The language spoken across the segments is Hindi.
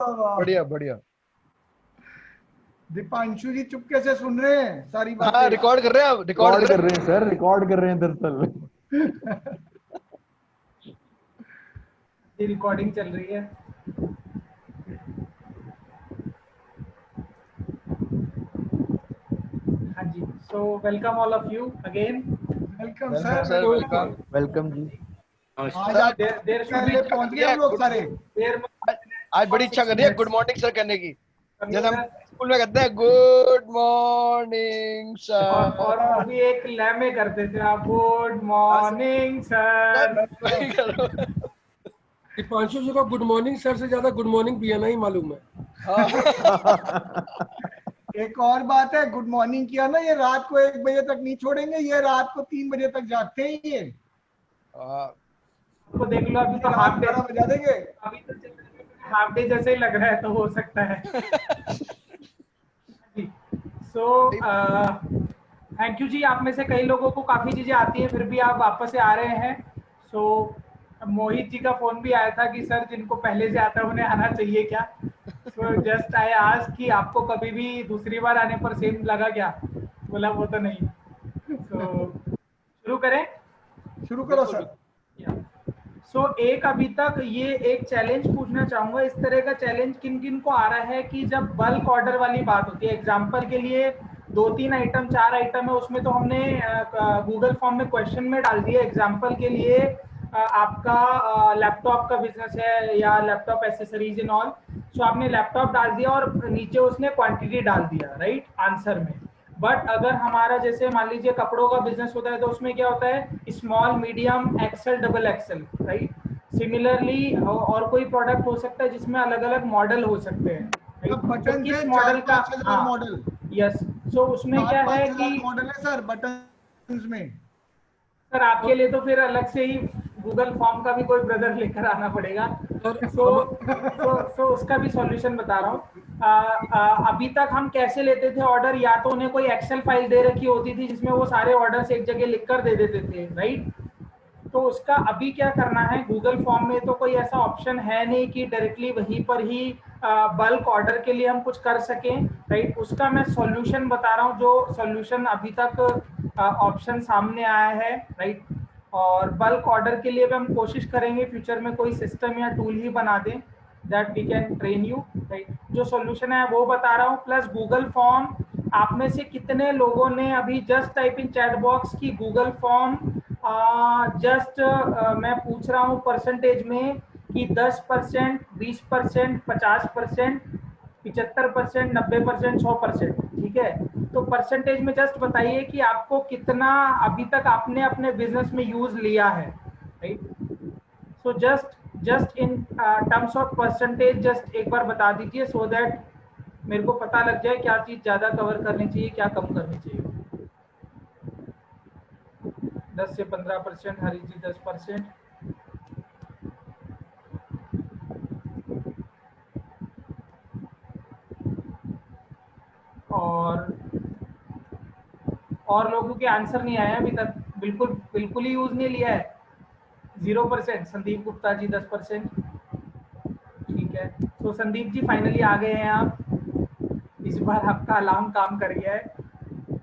बढ़िया बढ़िया। दीपांशु जी चुपके से सुन रहे हैं सारी हाँ बातें। रिकॉर्ड कर रहे हैं, आप रिकॉर्ड रिकॉर्ड कर कर रहे रहे हैं सर, रिकॉर्ड कर रहे हैं दरअसल। ये रिकॉर्डिंग चल रही है। हाँ जी, so welcome all of you again. Welcome हैं। Sir, sir welcome. Welcome. Welcome जी। आज आप देर शुड बी पहले पहुंच गए हम लोग सारे। देर आज बड़ी इच्छा कर रही है गुड मॉर्निंग सर कहने की, जैसे हम स्कूल में कहते हैं गुड मॉर्निंग सर। और वो भी एक लय में करते थे आप, गुड मॉर्निंग सर। वही करो। दीपांशु जी को गुड मॉर्निंग सर से ज्यादा गुड मॉर्निंग पियाना ही मालूम है। हाँ। एक और बात है, गुड मॉर्निंग किया ना, ये रात को 1 बजे तक नहीं छोड़ेंगे, ये रात को 3 बजे तक जागते हैं ये। हाँ, तो देख लो अभी तो रात हाफ डे, 12 बजा देंगे। अभी तो हाफ डे जैसे ही लग रहा है, तो हो सकता है। सो थैंक यू जी। आप में से कई लोगों को काफ़ी चीज़ें आती हैं, फिर भी आप वापस से आ रहे हैं। सो मोहित जी का फ़ोन भी आया था कि सर जिनको पहले से आता है उन्हें आना चाहिए क्या। सो जस्ट आई आज कि आपको कभी भी दूसरी बार आने पर सेम लगा क्या, बोला वो तो नहीं। सो शुरू करें। शुरू करो सर। एक अभी तक ये एक चैलेंज पूछना चाहूंगा, इस तरह का चैलेंज किन किन को आ रहा है कि जब बल्क ऑर्डर वाली बात होती है, एग्जांपल के लिए 2-3 आइटम 4 आइटम है, उसमें तो हमने गूगल फॉर्म में क्वेश्चन में डाल दिया। एग्जांपल के लिए आपका लैपटॉप का बिजनेस है या लैपटॉप एसेसरीज इन ऑल, सो आपने लैपटॉप डाल दिया और नीचे उसने क्वांटिटी डाल दिया राइट आंसर में। बट अगर हमारा जैसे मान लीजिए कपड़ों का बिजनेस होता है, तो उसमें क्या होता है, small medium Excel double XL right. Similarly और कोई प्रोडक्ट हो सकता है जिसमें अलग अलग मॉडल हो सकते हैं राइट। तो बटन किस से मॉडल का, 4-5 हजार हाँ मॉडल, यस। सो उसमें क्या है 4-5 कि हजार मॉडल है सर बटन में। सर आपके लिए तो फिर अलग से ही गूगल फॉर्म का भी कोई ब्रदर लेकर आना पड़ेगा। सर सो उसका भी सॉल्यूशन बता रहा हूँ। अभी तक हम कैसे लेते थे ऑर्डर, या तो उन्हें कोई एक्सेल फाइल दे रखी होती थी जिसमें वो सारे ऑर्डर्स एक जगह लिख कर दे देते थे राइट। तो उसका अभी क्या करना है, गूगल फॉर्म में तो कोई ऐसा ऑप्शन है नहीं कि डायरेक्टली वहीं पर ही बल्क ऑर्डर के लिए हम कुछ कर सकें राइट। उसका मैं सॉल्यूशन बता रहा हूँ, जो सॉल्यूशन अभी तक ऑप्शन सामने आया है राइट। और बल्क ऑर्डर के लिए भी हम कोशिश करेंगे फ्यूचर में कोई सिस्टम या टूल ही बना दें that we can train you right. जो सॉल्यूशन है वो बता रहा हूँ, प्लस गूगल फॉर्म। आप में से कितने लोगों ने अभी just type in chat box की गूगल फॉर्म, जस्ट मैं पूछ रहा हूँ परसेंटेज में कि 10%, 20%, 50%, 75%, 90%, 100%, ठीक है। तो परसेंटेज में जस्ट बताइए कि आपको कितना अभी तक आपने अपने बिजनेस में यूज लिया है right. So just in terms of percentage just एक बार बता दीजिए, सो दैट मेरे को पता लग जाए क्या चीज ज्यादा कवर करनी चाहिए, क्या कम करनी चाहिए। 10 से 15%, हरी जी 10%। और लोगों के आंसर नहीं आए अभी तक, बिल्कुल बिल्कुल ही यूज नहीं लिया है। 0%। संदीप गुप्ता जी 10%, ठीक है। तो संदीप जी फाइनली आ गए हैं आप, इस बार आपका अलार्म काम कर गया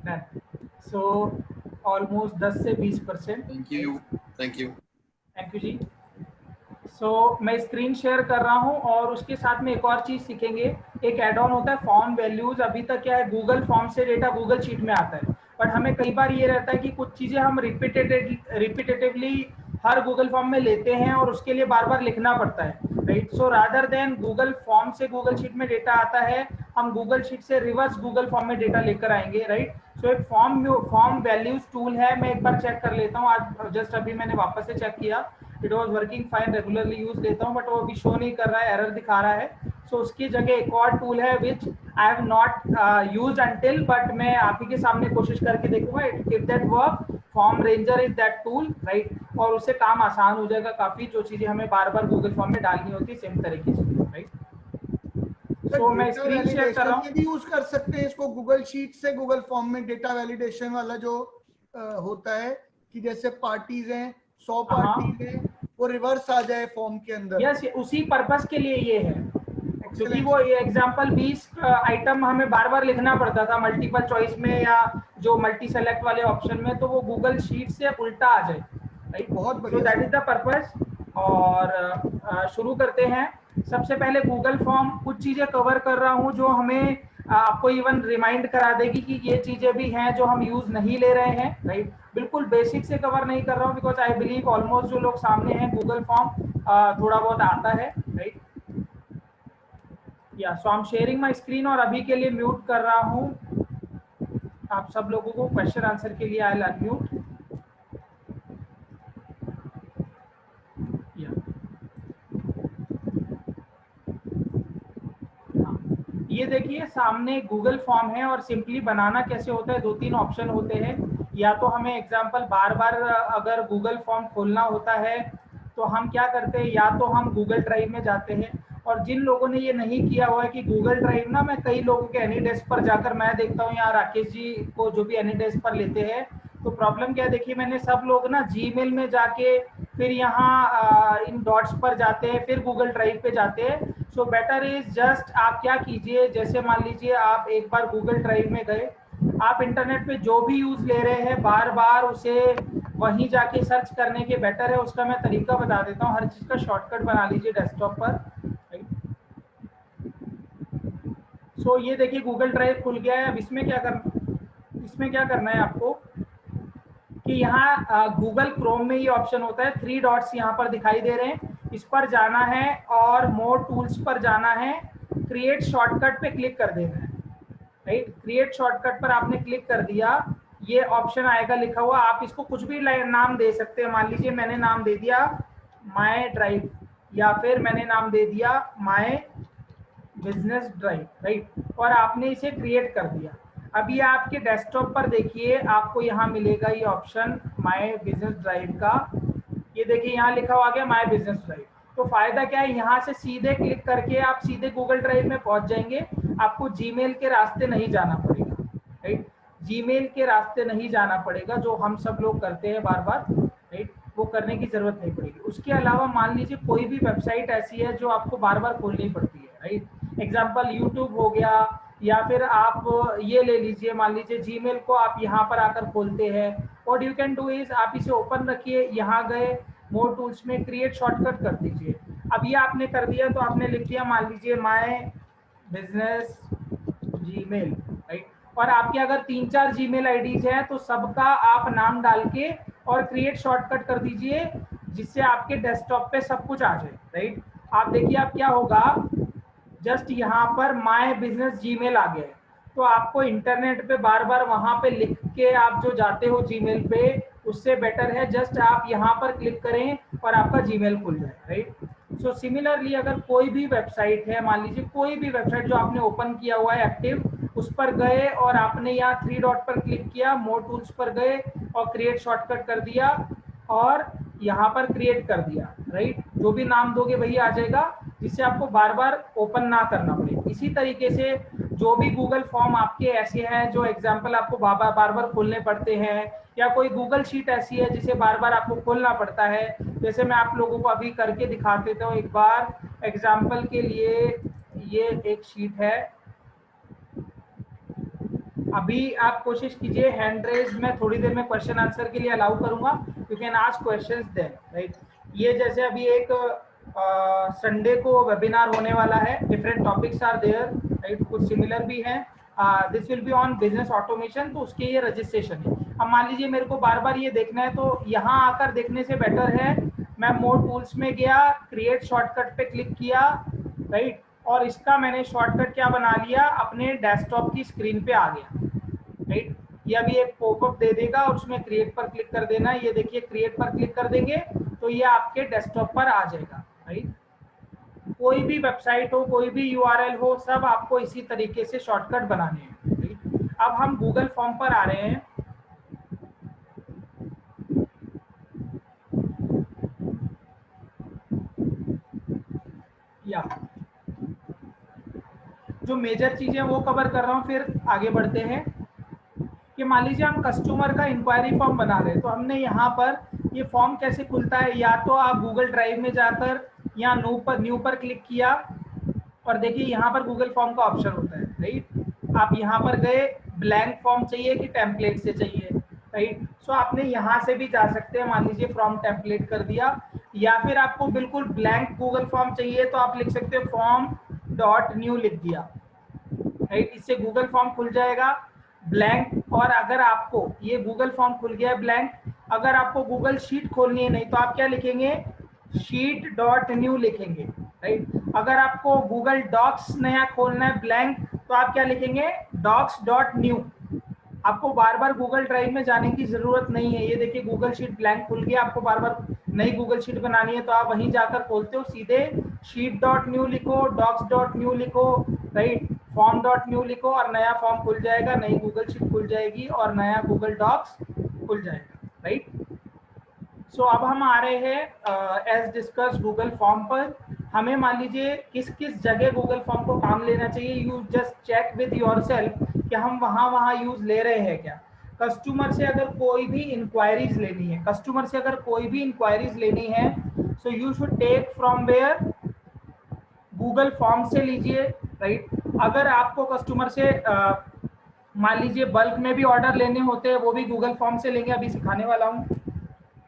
है। सो ऑलमोस्ट 10 से 20%। Thank you, thank you, thank you जी। मैं स्क्रीन शेयर कर रहा हूं और उसके साथ में एक और चीज सीखेंगे। एक एड ऑन होता है फॉर्म वैल्यूज। अभी तक क्या है, गूगल फॉर्म से डेटा गूगल शीट में आता है, बट हमें कई बार ये रहता है कि कुछ चीजें हम रिपीटेटिवली हर गूगल फॉर्म में लेते हैं और उसके लिए बार बार लिखना पड़ता है right. So rather than Google form से गूगल शीट में डेटा आता है, हम गूगल शीट से रिवर्स गूगल फॉर्म में डेटा लेकर आएंगे राइट। सो एक फॉर्म वैल्यूज टूल है, मैं एक बार चेक कर लेता हूँ। आज जस्ट अभी मैंने वापस से चेक किया, it was working fine, regularly use लेता हूँ, बट वो अभी शो नहीं कर रहा है, एरर दिखा रहा है। सो उसकी जगह एक और टूल है which I have not used until, but मैं आप ही के सामने कोशिश करके देखूंगा if that work. Form ranger is that tool right, और उससे काम आसान हो जाएगा काफी, जो चीजें हमें बार बार गूगल फॉर्म में डालनी होती है सेम तरीके से राइट। सो मैं स्क्रीन शेयर कर रहा हूँ। भी यूज कर सकते हैं इसको, गूगल शीट से गूगल फॉर्म में डेटा वैलिडेशन वाला जो होता है कि जैसे पार्टीज हैं 100 पार्टीज हैं, वो रिवर्स आ जाए फॉर्म के अंदर। यस, उसी पर्पस के लिए ये है क्योंकि वो एग्जाम्पल 20 आइटम हमें बार बार लिखना पड़ता था मल्टीपल चॉइस में या जो मल्टी सेलेक्ट वाले ऑप्शन में, तो वो गूगल शीट से उल्टा आ जाए, राइट। बहुत सो बढ़िया। That is the purpose. और शुरू करते हैं। सबसे पहले गूगल फॉर्म कुछ चीजें कवर कर रहा हूँ जो हमें आपको इवन रिमाइंड करा देगी कि ये चीजें भी हैं जो हम यूज नहीं ले रहे हैं, राइट। बिल्कुल बेसिक से कवर नहीं कर रहा हूँ बिकॉज आई बिलीव ऑलमोस्ट जो लोग सामने हैं गूगल फॉर्म थोड़ा बहुत आता है, राइट। या so I am sharing my screen और अभी के लिए म्यूट कर रहा हूँ आप सब लोगों को। क्वेश्चन आंसर के लिए आई विल अनम्यूट। ये देखिए सामने गूगल फॉर्म है और सिंपली बनाना कैसे होता है, 2-3 ऑप्शन होते हैं। या तो हमें एग्जांपल बार बार अगर गूगल फॉर्म खोलना होता है तो हम क्या करते हैं, या तो हम गूगल ड्राइव में जाते हैं। और जिन लोगों ने ये नहीं किया हुआ है कि गूगल ड्राइव ना, मैं कई लोगों के एनीडेस्क पर जाकर मैं देखता हूँ, यहाँ राकेश जी को जो भी एनीडेस्क पर लेते हैं, तो प्रॉब्लम क्या है देखिए, मैंने सब लोग ना जीमेल में जाके फिर यहाँ इन डॉट्स पर जाते हैं, फिर गूगल ड्राइव पे जाते हैं। सो बेटर इज जस्ट आप क्या कीजिए, जैसे मान लीजिए आप एक बार गूगल ड्राइव में गए, आप इंटरनेट पे जो भी यूज ले रहे हैं बार बार उसे वहीं जाके सर्च करने के बेटर है। उसका मैं तरीका बता देता हूँ। हर चीज का शॉर्टकट बना लीजिए डेस्कटॉप पर। सो ये देखिए गूगल ड्राइव खुल गया है। अब इसमें क्या करना है आपको कि यहाँ गूगल क्रोम में ये ऑप्शन होता है, 3 डॉट्स यहाँ पर दिखाई दे रहे हैं, इस पर जाना है और मोर टूल्स पर जाना है, क्रिएट शॉर्टकट पे क्लिक कर देना है, राइट। क्रिएट शॉर्टकट पर आपने क्लिक कर दिया, ये ऑप्शन आएगा लिखा हुआ। आप इसको कुछ भी नाम दे सकते हैं। मान लीजिए मैंने नाम दे दिया माय ड्राइव, या फिर मैंने नाम दे दिया माय बिजनेस ड्राइव, राइट। और आपने इसे क्रिएट कर दिया। अब ये आपके डेस्कटॉप पर देखिए आपको यहाँ मिलेगा ये ऑप्शन माय बिजनेस ड्राइव का। ये देखिए यहाँ लिखा हुआ गया माय बिजनेस ड्राइव। तो फायदा क्या है, यहाँ से सीधे क्लिक करके आप सीधे गूगल ड्राइव में पहुंच जाएंगे। आपको जीमेल के रास्ते नहीं जाना पड़ेगा, राइट। जीमेल के रास्ते नहीं जाना पड़ेगा, जो हम सब लोग करते हैं बार बार, राइट। वो करने की जरूरत नहीं पड़ेगी। उसके अलावा मान लीजिए कोई भी वेबसाइट ऐसी है जो आपको बार बार खोलनी पड़ती है, राइट। एग्जाम्पल यूट्यूब हो गया, या फिर आप ये ले लीजिए, मान लीजिए जीमेल को आप यहाँ पर आकर खोलते हैं। What you can do is आप इसे ओपन रखिए, यहाँ गए मोर टूल्स में क्रिएट शॉर्टकट कर दीजिए। अब ये आपने कर दिया तो आपने लिख दिया मान लीजिए माय बिजनेस जीमेल, राइट। और आपके अगर 3-4 जीमेल आईडीज हैं तो सबका आप नाम डाल के और क्रिएट शॉर्टकट कर दीजिए, जिससे आपके डेस्कटॉप पे सब कुछ आ जाए, राइट। आप देखिए अब क्या होगा, जस्ट यहाँ पर माय बिजनेस जीमेल आ गया है। तो आपको इंटरनेट पे बार बार वहां पे लिख के आप जो जाते हो जीमेल पे, उससे बेटर है जस्ट आप यहाँ पर क्लिक करें और आपका जीमेल खुल जाए, राइट। सो सिमिलरली अगर कोई भी वेबसाइट है, मान लीजिए कोई भी वेबसाइट जो आपने ओपन किया हुआ है एक्टिव, उस पर गए और आपने यहाँ 3 डॉट पर क्लिक किया, मोर टूल्स पर गए और क्रिएट शॉर्टकट कर दिया और यहाँ पर क्रिएट कर दिया, राइट। जो भी नाम दोगे वही आ जाएगा, जिससे आपको बार बार ओपन ना करना पड़े। इसी तरीके से जो भी गूगल फॉर्म आपके ऐसे हैं जो एग्जाम्पल आपको बार बार खोलने पड़ते हैं, या कोई गूगल शीट ऐसी है जिसे बार बार आपको खोलना पड़ता है, जैसे मैं आप लोगों को अभी करके दिखा देता हूँ एक बार एग्जाम्पल के लिए। ये एक शीट है, अभी आप कोशिश कीजिए हैंड रेज में, थोड़ी देर में क्वेश्चन आंसर के लिए अलाउ करूंगा, you can ask questions then, right. ये जैसे अभी एक संडे को वेबिनार होने वाला है, different topics are there, right. कुछ सिमिलर भी हैं। This will be on business automation, तो उसके ये रजिस्ट्रेशन है। अब मान लीजिए मेरे को बार बार ये देखना है, तो यहाँ आकर देखने से बेटर है मैं मोर टूल्स में गया, क्रिएट शॉर्टकट पे क्लिक किया, राइट। और इसका मैंने शॉर्टकट क्या बना लिया, अपने डेस्कटॉप की स्क्रीन पे आ गया, राइट। ये अभी एक पॉपअप दे देगा और उसमें क्रिएट पर क्लिक कर देना है। ये देखिए क्रिएट पर क्लिक कर देंगे तो ये आपके डेस्कटॉप पर आ जाएगा, राइट। कोई भी वेबसाइट हो, कोई भी यूआरएल हो, सब आपको इसी तरीके से शॉर्टकट बनाने हैं, राइट। अब हम गूगल फॉर्म पर आ रहे हैं। या जो मेजर चीजें वो कवर कर रहा हूँ, फिर आगे बढ़ते हैं। कि मान लीजिए हम कस्टमर का इंक्वायरी फॉर्म बना रहे हैं, तो हमने यहाँ पर ये फॉर्म कैसे खुलता है, या तो आप गूगल ड्राइव में जाकर यहाँ न्यू पर क्लिक किया और देखिए यहाँ पर गूगल फॉर्म का ऑप्शन होता है, राइट। आप यहाँ पर गए, ब्लैंक फॉर्म चाहिए कि टेम्पलेट से चाहिए, राइट। सो आपने यहाँ से भी जा सकते हैं, मान लीजिए फ्रॉम टेम्पलेट कर दिया, या फिर आपको बिल्कुल ब्लैंक गूगल फॉर्म चाहिए तो आप लिख सकते हैं फॉर्म डॉट न्यू लिख दिया, राइट। इससे गूगल फॉर्म खुल जाएगा ब्लैंक। और अगर आपको ये गूगल फॉर्म खुल गया है ब्लैंक, अगर आपको गूगल शीट खोलनी है नहीं तो आप क्या लिखेंगे, शीट डॉट न्यू लिखेंगे, राइट। अगर आपको गूगल डॉक्स नया खोलना है ब्लैंक तो आप क्या लिखेंगे, डॉक्स डॉट न्यू। आपको बार बार गूगल ड्राइव में जाने की जरूरत नहीं है। ये देखिए गूगल शीट ब्लैंक खुल गया, आपको बार बार नई गूगल शीट बनानी है तो आप वहीं जाकर खोलते हो, सीधे शीट डॉट न्यू लिखो, डॉक्स डॉट न्यू लिखो, राइट, फॉर्म डॉट न्यू लिखो और नया फॉर्म खुल जाएगा, नई गूगल शीट खुल जाएगी और नया गूगल डॉक्स खुल जाएगा, राइट। सो अब हम आ रहे हैं एज डिस्कस गूगल फॉर्म पर। हमें मान लीजिए किस किस जगह गूगल फॉर्म को काम लेना चाहिए, you just check with yourself कि हम वहां यूज ले रहे हैं क्या। कस्टमर से अगर कोई भी इंक्वायरीज लेनी है, कस्टमर से अगर कोई भी इंक्वायरीज लेनी है, so you should take from where, Google form से लीजिए, राइट। अगर आपको कस्टमर से मान लीजिए बल्क में भी ऑर्डर लेने होते हैं, वो भी गूगल फॉर्म से लेंगे, अभी सिखाने वाला हूँ।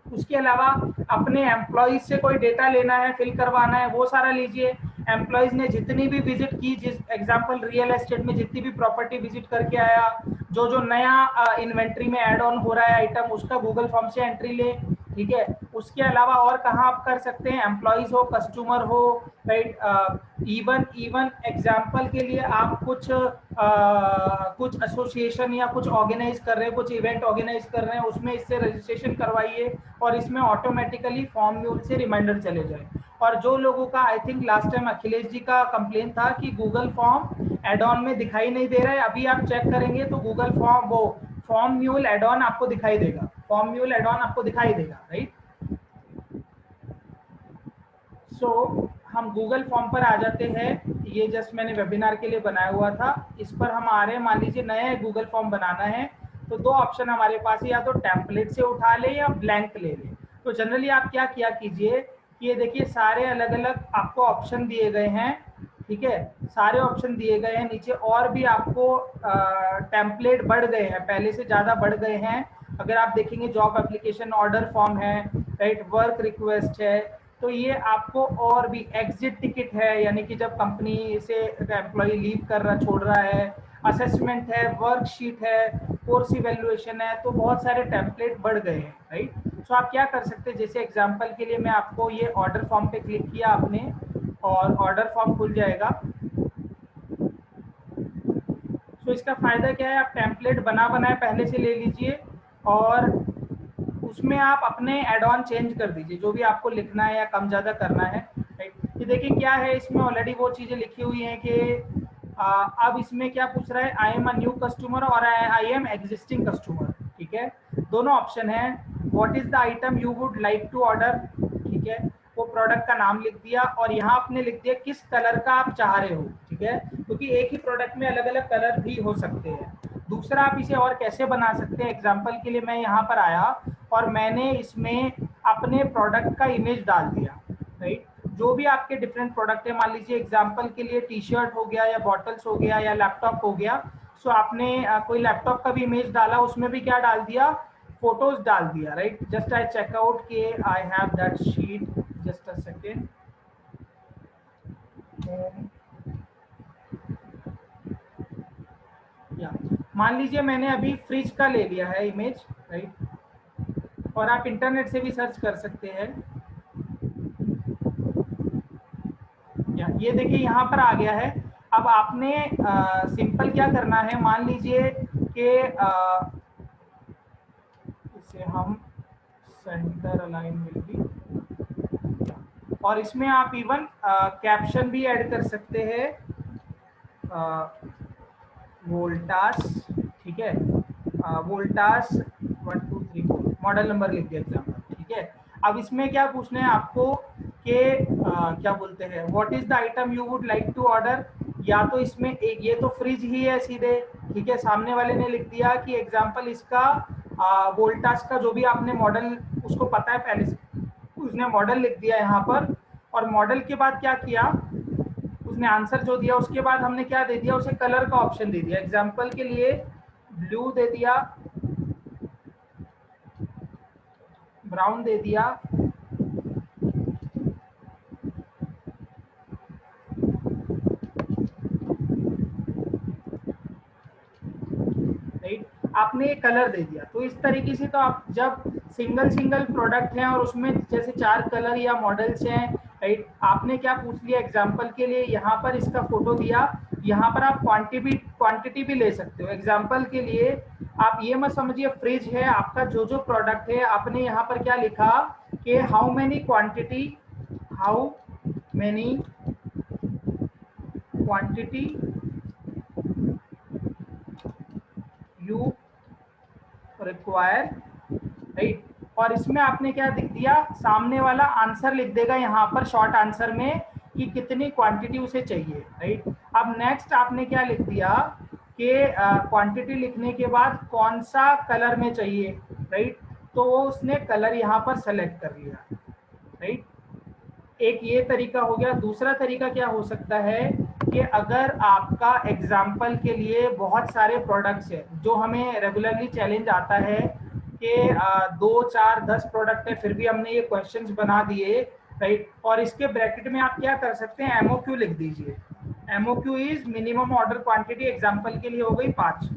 उसके अलावा अपने एम्प्लॉइज से कोई डेटा लेना है, फिल करवाना है, वो सारा लीजिए। एम्प्लॉइज ने जितनी भी विजिट की, जिस एग्जांपल रियल एस्टेट में जितनी भी प्रॉपर्टी विजिट करके आया, जो जो नया इन्वेंट्री में ऐड ऑन हो रहा है आइटम, उसका गूगल फॉर्म से एंट्री ले, ठीक है। उसके अलावा और कहाँ आप कर सकते हैं, एम्प्लॉइज हो, कस्टमर हो, राइट। इवन एग्जाम्पल के लिए आप कुछ एसोसिएशन या कुछ ऑर्गेनाइज कर रहे हैं, कुछ इवेंट ऑर्गेनाइज कर रहे हैं, उसमें इससे रजिस्ट्रेशन करवाइए और इसमें ऑटोमेटिकली फॉर्म म्यूल से रिमाइंडर चले जाए। और जो लोगों का, I think last time Akhilesh ji का कंप्लेन था कि गूगल फॉर्म एड ऑन में दिखाई नहीं दे रहा है, अभी आप चेक करेंगे तो गूगल फॉर्म, वो फॉर्म म्यूल एड ऑन आपको दिखाई देगा, फॉर्म म्यूल एड ऑन आपको दिखाई देगा, राइट। सो हम गूगल फॉर्म पर आ जाते हैं। ये जस्ट मैंने वेबिनार के लिए बनाया हुआ था, इस पर हम आ रहे हैं। मान लीजिए नया गूगल फॉर्म बनाना है तो दो ऑप्शन हमारे पास है, या तो टेम्पलेट से उठा ले या ब्लैंक ले ले। तो जनरली आप क्या किया कीजिए कि ये देखिए सारे अलग अलग आपको ऑप्शन दिए गए हैं, ठीक है, सारे ऑप्शन दिए गए हैं। नीचे और भी आपको टेम्पलेट बढ़ गए हैं, पहले से ज़्यादा बढ़ गए हैं। अगर आप देखेंगे जॉब एप्लीकेशन ऑर्डर फॉर्म है, राइट, वर्क रिक्वेस्ट है, तो ये आपको और भी एग्जिट टिकट है, यानी कि जब कंपनी से एम्प्लॉय लीव कर रहा, छोड़ रहा है, असेसमेंट है, वर्कशीट है, कोर्स इवेल्युएशन है, तो बहुत सारे टेम्पलेट बढ़ गए हैं, राइट। सो आप क्या कर सकते हैं, जैसे एग्जांपल के लिए मैं आपको ये ऑर्डर फॉर्म पे क्लिक किया आपने और ऑर्डर फॉर्म खुल जाएगा। सो इसका फायदा क्या है, आप टेम्पलेट बनाए पहले से ले लीजिए और उसमें आप अपने एड ऑन चेंज कर दीजिए, जो भी आपको लिखना है या कम ज़्यादा करना है, राइट। ये देखिए क्या है, इसमें ऑलरेडी वो चीज़ें लिखी हुई हैं कि अब इसमें क्या पूछ रहा है, I am a new customer और आई एम एग्जिस्टिंग कस्टमर, ठीक है, दोनों ऑप्शन है। What is the item you would like to order, ठीक है, वो प्रोडक्ट का नाम लिख दिया और यहाँ आपने लिख दिया किस कलर का आप चाह रहे हो, ठीक है, क्योंकि एक ही प्रोडक्ट में अलग अलग कलर भी हो सकते हैं। दूसरा आप इसे और कैसे बना सकते हैं, एग्जाम्पल के लिए मैं यहाँ पर आया और मैंने इसमें अपने प्रोडक्ट का इमेज डाल दिया, राइट। जो भी आपके डिफरेंट प्रोडक्ट है, मान लीजिए एग्जांपल के लिए टी शर्ट हो गया या बॉटल्स हो गया या लैपटॉप हो गया, सो आपने कोई लैपटॉप का भी इमेज डाला, उसमें भी क्या डाल दिया, फोटोज डाल दिया, right. Just I check out के I have that sheet, just a second. मान लीजिए मैंने अभी फ्रिज का ले लिया है इमेज, राइट, और आप इंटरनेट से भी सर्च कर सकते हैं। ये देखिए यहाँ पर आ गया है। अब आपने सिंपल क्या करना है, मान लीजिए कि इसे हम सेंटर अलाइन विल बी, और इसमें आप इवन कैप्शन भी ऐड कर सकते हैं, वोल्टास, ठीक है, वोल्टास 1 2 3 4 मॉडल नंबर लिख दिया एग्जाम्पल, ठीक है। अब इसमें क्या पूछना है आपको कि क्या बोलते हैं, what is the item you would like to order, या तो इसमें एक ये तो फ्रिज ही है सीधे, ठीक है, सामने वाले ने लिख दिया कि एग्जाम्पल इसका वोल्टास का जो भी आपने मॉडल उसको पता है पहले से, उसने मॉडल लिख दिया यहाँ पर, और मॉडल के बाद क्या किया, उसने उसने आंसर जो दिया उसके बाद हमने क्या दे दिया, उसे कलर का ऑप्शन दे दिया। एग्जाम्पल के लिए ब्लू दे दिया, ब्राउन दे दिया, राइट, आपने एक कलर दे दिया। तो इस तरीके से तो आप जब सिंगल प्रोडक्ट है और उसमें जैसे 4 कलर या मॉडल्स हैं, राइट, आपने क्या पूछ लिया, एग्जांपल के लिए यहाँ पर इसका फोटो दिया, यहाँ पर आप क्वांटिटी भी ले सकते हो। एग्जांपल के लिए आप ये मत समझिए फ्रिज है आपका, जो जो प्रोडक्ट है आपने यहाँ पर क्या लिखा कि how many quantity you require, right, और इसमें आपने क्या लिख दिया, सामने वाला आंसर लिख देगा यहाँ पर शॉर्ट आंसर में कि कितनी क्वांटिटी उसे चाहिए, राइट। अब नेक्स्ट आपने क्या लिख दिया कि क्वांटिटी लिखने के बाद कौन सा कलर में चाहिए, राइट, तो वो उसने कलर यहाँ पर सेलेक्ट कर लिया, राइट। एक ये तरीका हो गया। दूसरा तरीका क्या हो सकता है कि अगर आपका एग्जाम्पल के लिए बहुत सारे प्रोडक्ट्स है, जो हमें रेगुलरली चैलेंज आता है कि 2, 4, 10 प्रोडक्ट है, फिर भी हमने ये क्वेश्चंस बना दिए, राइट, और इसके ब्रैकेट में आप क्या कर सकते हैं, एमओक्यू लिख दीजिए। MOQ is minimum order quantity, example के लिए हो गई 5,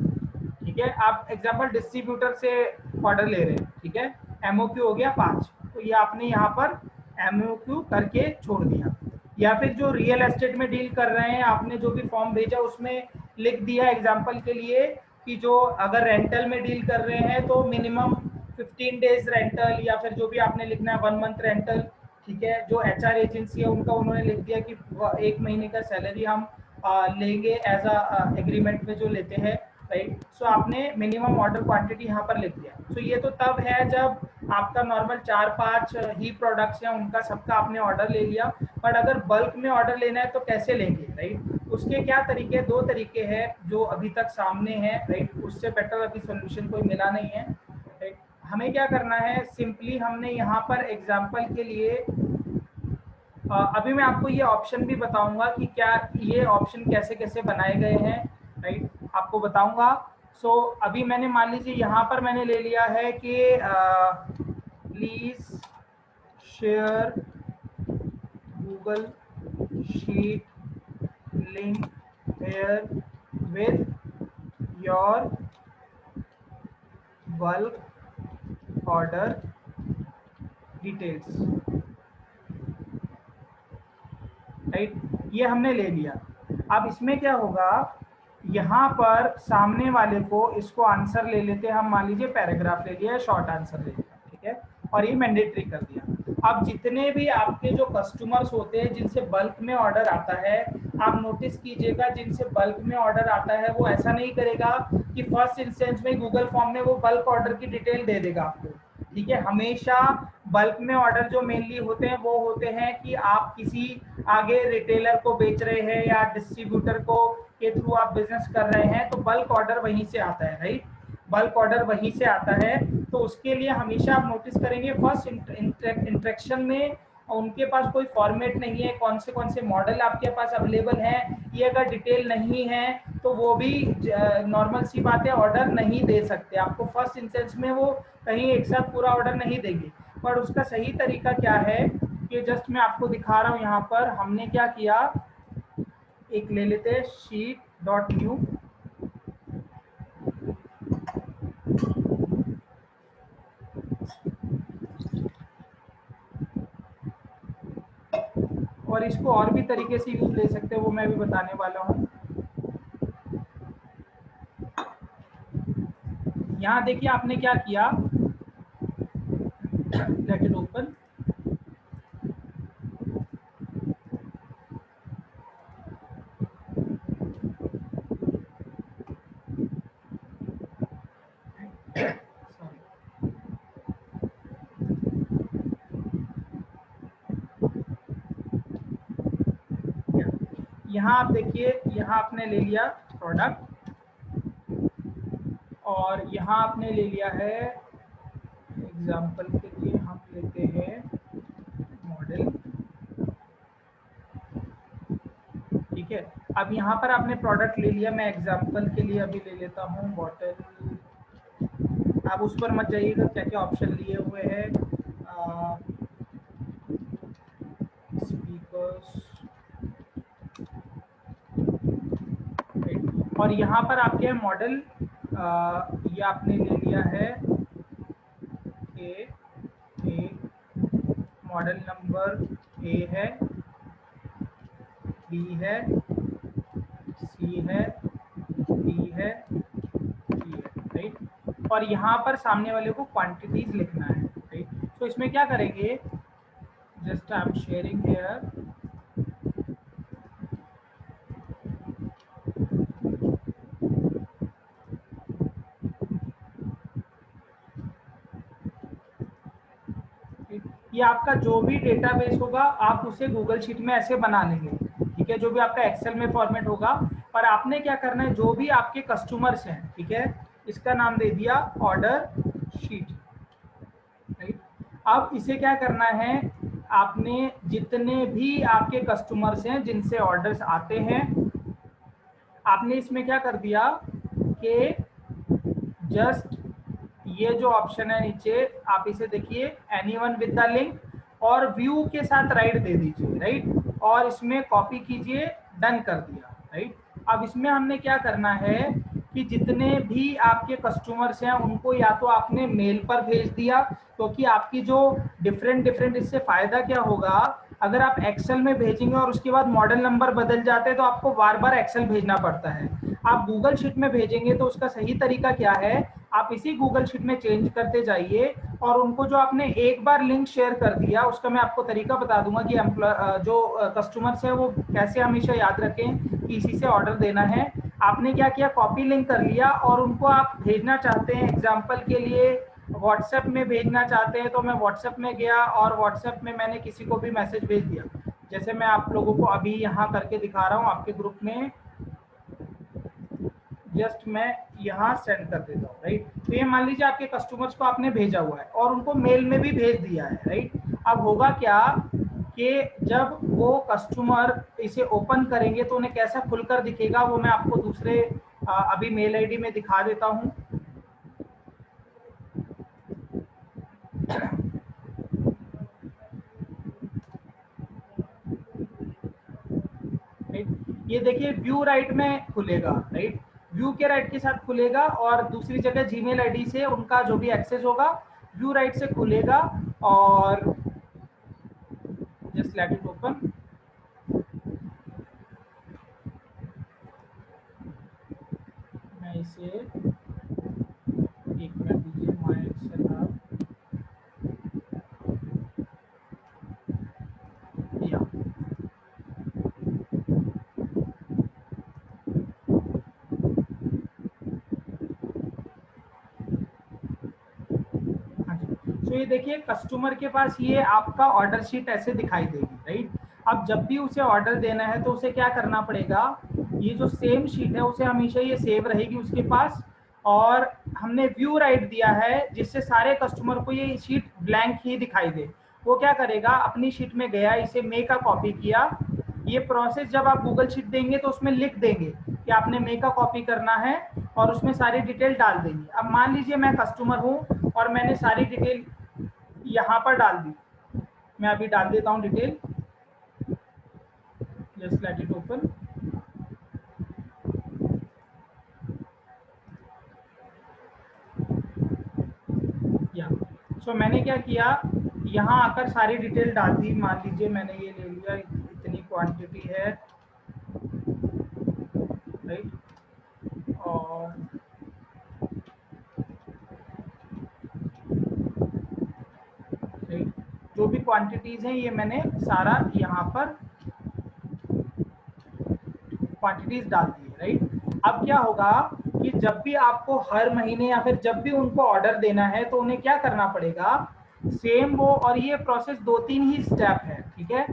ठीक है। आप एग्जाम्पल डिस्ट्रीब्यूटर से ऑर्डर ले रहे हैं, ठीक है, एमओक्यू हो गया 5, तो ये आपने यहाँ पर एमओक्यू करके छोड़ दिया। या फिर जो रियल एस्टेट में डील कर रहे हैं, आपने जो भी फॉर्म भेजा उसमें लिख दिया एग्जांपल के लिए कि जो अगर रेंटल में डील कर रहे हैं तो मिनिमम 15 डेज रेंटल, या फिर जो भी आपने लिखना है 1 मंथ रेंटल, ठीक है। जो एचआर एजेंसी है उनका उन्होंने लिख दिया कि 1 महीने का सैलरी हम लेंगे एज अ एग्रीमेंट में जो लेते हैं, राइट। सो आपने मिनिमम ऑर्डर क्वांटिटी यहाँ पर लिख दिया। सो ये तो तब है जब आपका नॉर्मल 4-5 ही प्रोडक्ट्स हैं, उनका सबका आपने ऑर्डर ले लिया। बट अगर बल्क में ऑर्डर लेना है तो कैसे लेंगे, राइट। उसके क्या तरीके, 2 तरीके हैं जो अभी तक सामने हैं, राइट। उससे बेटर अभी सोल्यूशन कोई मिला नहीं है, राइट। हमें क्या करना है, सिंपली हमने यहाँ पर एग्जाम्पल के लिए अभी मैं आपको ये ऑप्शन भी बताऊंगा कि क्या ये ऑप्शन कैसे कैसे बनाए गए हैं, राइट, आपको बताऊंगा। सो अभी मैंने मान लीजिए यहाँ पर मैंने ले लिया है कि please share Google sheet link here with your bulk order details, right. ये हमने ले लिया। अब इसमें क्या होगा, यहाँ पर सामने वाले को इसको आंसर ले लेते हैं हम, मान लीजिए पैराग्राफ ले लिया, शॉर्ट आंसर ले लिया, ठीक है, और ये मैंडेटरी कर दिया। अब जितने भी आपके जो कस्टमर्स होते हैं जिनसे बल्क में ऑर्डर आता है, आप नोटिस कीजिएगा जिनसे बल्क में ऑर्डर आता है वो ऐसा नहीं करेगा कि फर्स्ट इंस्टेंस में गूगल फॉर्म में वो बल्क ऑर्डर की डिटेल दे देगा आपको, ठीक है। हमेशा बल्क में ऑर्डर जो मेनली होते हैं वो होते हैं कि आप किसी आगे रिटेलर को बेच रहे हैं या डिस्ट्रीब्यूटर को के थ्रू आप बिजनेस कर रहे हैं, तो बल्क ऑर्डर वहीं से आता है, राइट। बल्क ऑर्डर वहीं से आता है। तो उसके लिए हमेशा आप नोटिस करेंगे फर्स्ट इंट्रैक्शन में उनके पास कोई फॉर्मेट नहीं है, कौन से मॉडल आपके पास अवेलेबल हैं, ये अगर डिटेल नहीं है तो वो भी नॉर्मल सी बात है, ऑर्डर नहीं दे सकते आपको। फर्स्ट इंस्टेंस में वो कहीं एक साथ पूरा ऑर्डर नहीं देंगे। पर उसका सही तरीका क्या है कि जस्ट मैं आपको दिखा रहा हूँ। यहाँ पर हमने क्या किया, एक ले लेते हैं sheet.new, और इसको और भी तरीके से यूज ले सकते हैं, वो मैं भी बताने वाला हूँ। यहाँ देखिए आपने क्या किया, लेट इट ओपन, यहाँ आप देखिए, यहाँ आपने ले लिया प्रोडक्ट और यहाँ आपने ले लिया है, एग्जाम्पल के लिए हम लेते हैं मॉडल, ठीक ठीक है। अब यहाँ पर आपने प्रोडक्ट ले लिया, मैं एग्जांपल के लिए अभी ले लेता हूँ बॉटल। आप उस पर मत जाइएगा क्या क्या ऑप्शन लिए हुए हैं, स्पीकर्स, और यहाँ पर आपके मॉडल ये आपने ले लिया है ए, मॉडल नंबर ए है, बी है, सी है, डी है, ई है, राइट। और यहाँ पर सामने वाले को क्वांटिटीज लिखना है, राइट। तो इसमें क्या करेंगे, just I am sharing here, ये आपका जो भी डेटाबेस होगा आप उसे गूगल शीट में ऐसे बना लेंगे, ठीक है, जो भी आपका एक्सेल में फॉर्मेट होगा। पर आपने क्या करना है, जो भी आपके कस्टमर्स हैं, ठीक है, इसका नाम दे दिया ऑर्डर शीट, राइट। अब इसे क्या करना है, आपने जितने भी आपके कस्टमर्स हैं जिनसे ऑर्डर्स आते हैं, आपने इसमें क्या कर दिया कि जस्ट ये जो ऑप्शन है नीचे, आप इसे देखिए, एनीवन विद द लिंक, और व्यू के साथ राइट दे दीजिए, राइट, और इसमें कॉपी कीजिए, डन कर दिया, राइट। अब इसमें हमने क्या करना है कि जितने भी आपके कस्टमर्स हैं उनको या तो आपने मेल पर भेज दिया, क्योंकि आपकी जो डिफरेंट इससे फायदा क्या होगा, अगर आप एक्सेल में भेजेंगे और उसके बाद मॉडल नंबर बदल जाते हैं तो आपको बार बार एक्सेल भेजना पड़ता है। आप गूगल शीट में भेजेंगे तो उसका सही तरीका क्या है, आप इसी गूगल शीट में चेंज करते जाइए, और उनको जो आपने एक बार लिंक शेयर कर दिया उसका मैं आपको तरीका बता दूंगा कि जो कस्टमर्स है वो कैसे हमेशा याद रखें कि इसी से ऑर्डर देना है। आपने क्या किया, कॉपी लिंक कर लिया, और उनको आप भेजना चाहते हैं एग्जाम्पल के लिए व्हाट्सएप में भेजना चाहते हैं, तो मैं व्हाट्सएप में गया और व्हाट्सएप में मैंने किसी को भी मैसेज भेज दिया, जैसे मैं आप लोगों को अभी यहाँ करके दिखा रहा हूँ आपके ग्रुप में, जस्ट मैं यहाँ सेंड कर देता हूँ, राइट। तो ये मान लीजिए आपके कस्टमर्स को आपने भेजा हुआ है और उनको मेल में भी भेज दिया है, राइट। अब होगा क्या कि जब वो कस्टमर इसे ओपन करेंगे तो उन्हें कैसा खुलकर दिखेगा, वो मैं आपको दूसरे अभी मेल आईडी में दिखा देता हूँ। ये देखिए व्यू राइट में खुलेगा, राइट, व्यू के राइट के साथ खुलेगा, और दूसरी जगह जीमेल आईडी से उनका जो भी एक्सेस होगा व्यू राइट से खुलेगा, और जस्ट लेट इट ओपन। मैं इसे एक मिनट दीजिए, माय एक्सेल हब, या तो ये देखिए कस्टमर के पास ये आपका ऑर्डर शीट ऐसे दिखाई देगी, राइट। अब जब भी उसे ऑर्डर देना है तो उसे क्या करना पड़ेगा, ये जो सेम शीट है उसे हमेशा ये सेव रहेगी उसके पास, और हमने व्यू राइट दिया है जिससे सारे कस्टमर को ये शीट ब्लैंक ही दिखाई दे। वो क्या करेगा, अपनी शीट में गया, इसे मे का कॉपी किया, ये प्रोसेस जब आप गूगल शीट देंगे तो उसमें लिख देंगे कि आपने मे का कॉपी करना है, और उसमें सारी डिटेल डाल देंगे। अब मान लीजिए मैं कस्टमर हूँ और मैंने सारी डिटेल यहाँ पर डाल दी, मैं अभी डाल देता हूँ detail, just let it open. या सो मैंने क्या किया, यहाँ आकर सारी डिटेल डाल दी, मान लीजिए मैंने ये ले लिया, इतनी क्वांटिटी है, राइट, और जो भी क्वांटिटीज हैं ये मैंने सारा यहाँ पर क्वांटिटीज डाल दी, राइट। अब क्या होगा कि जब भी आपको हर महीने या फिर जब भी उनको ऑर्डर देना है तो उन्हें क्या करना पड़ेगा, सेम वो, और ये प्रोसेस 2-3 ही स्टेप है, ठीक है।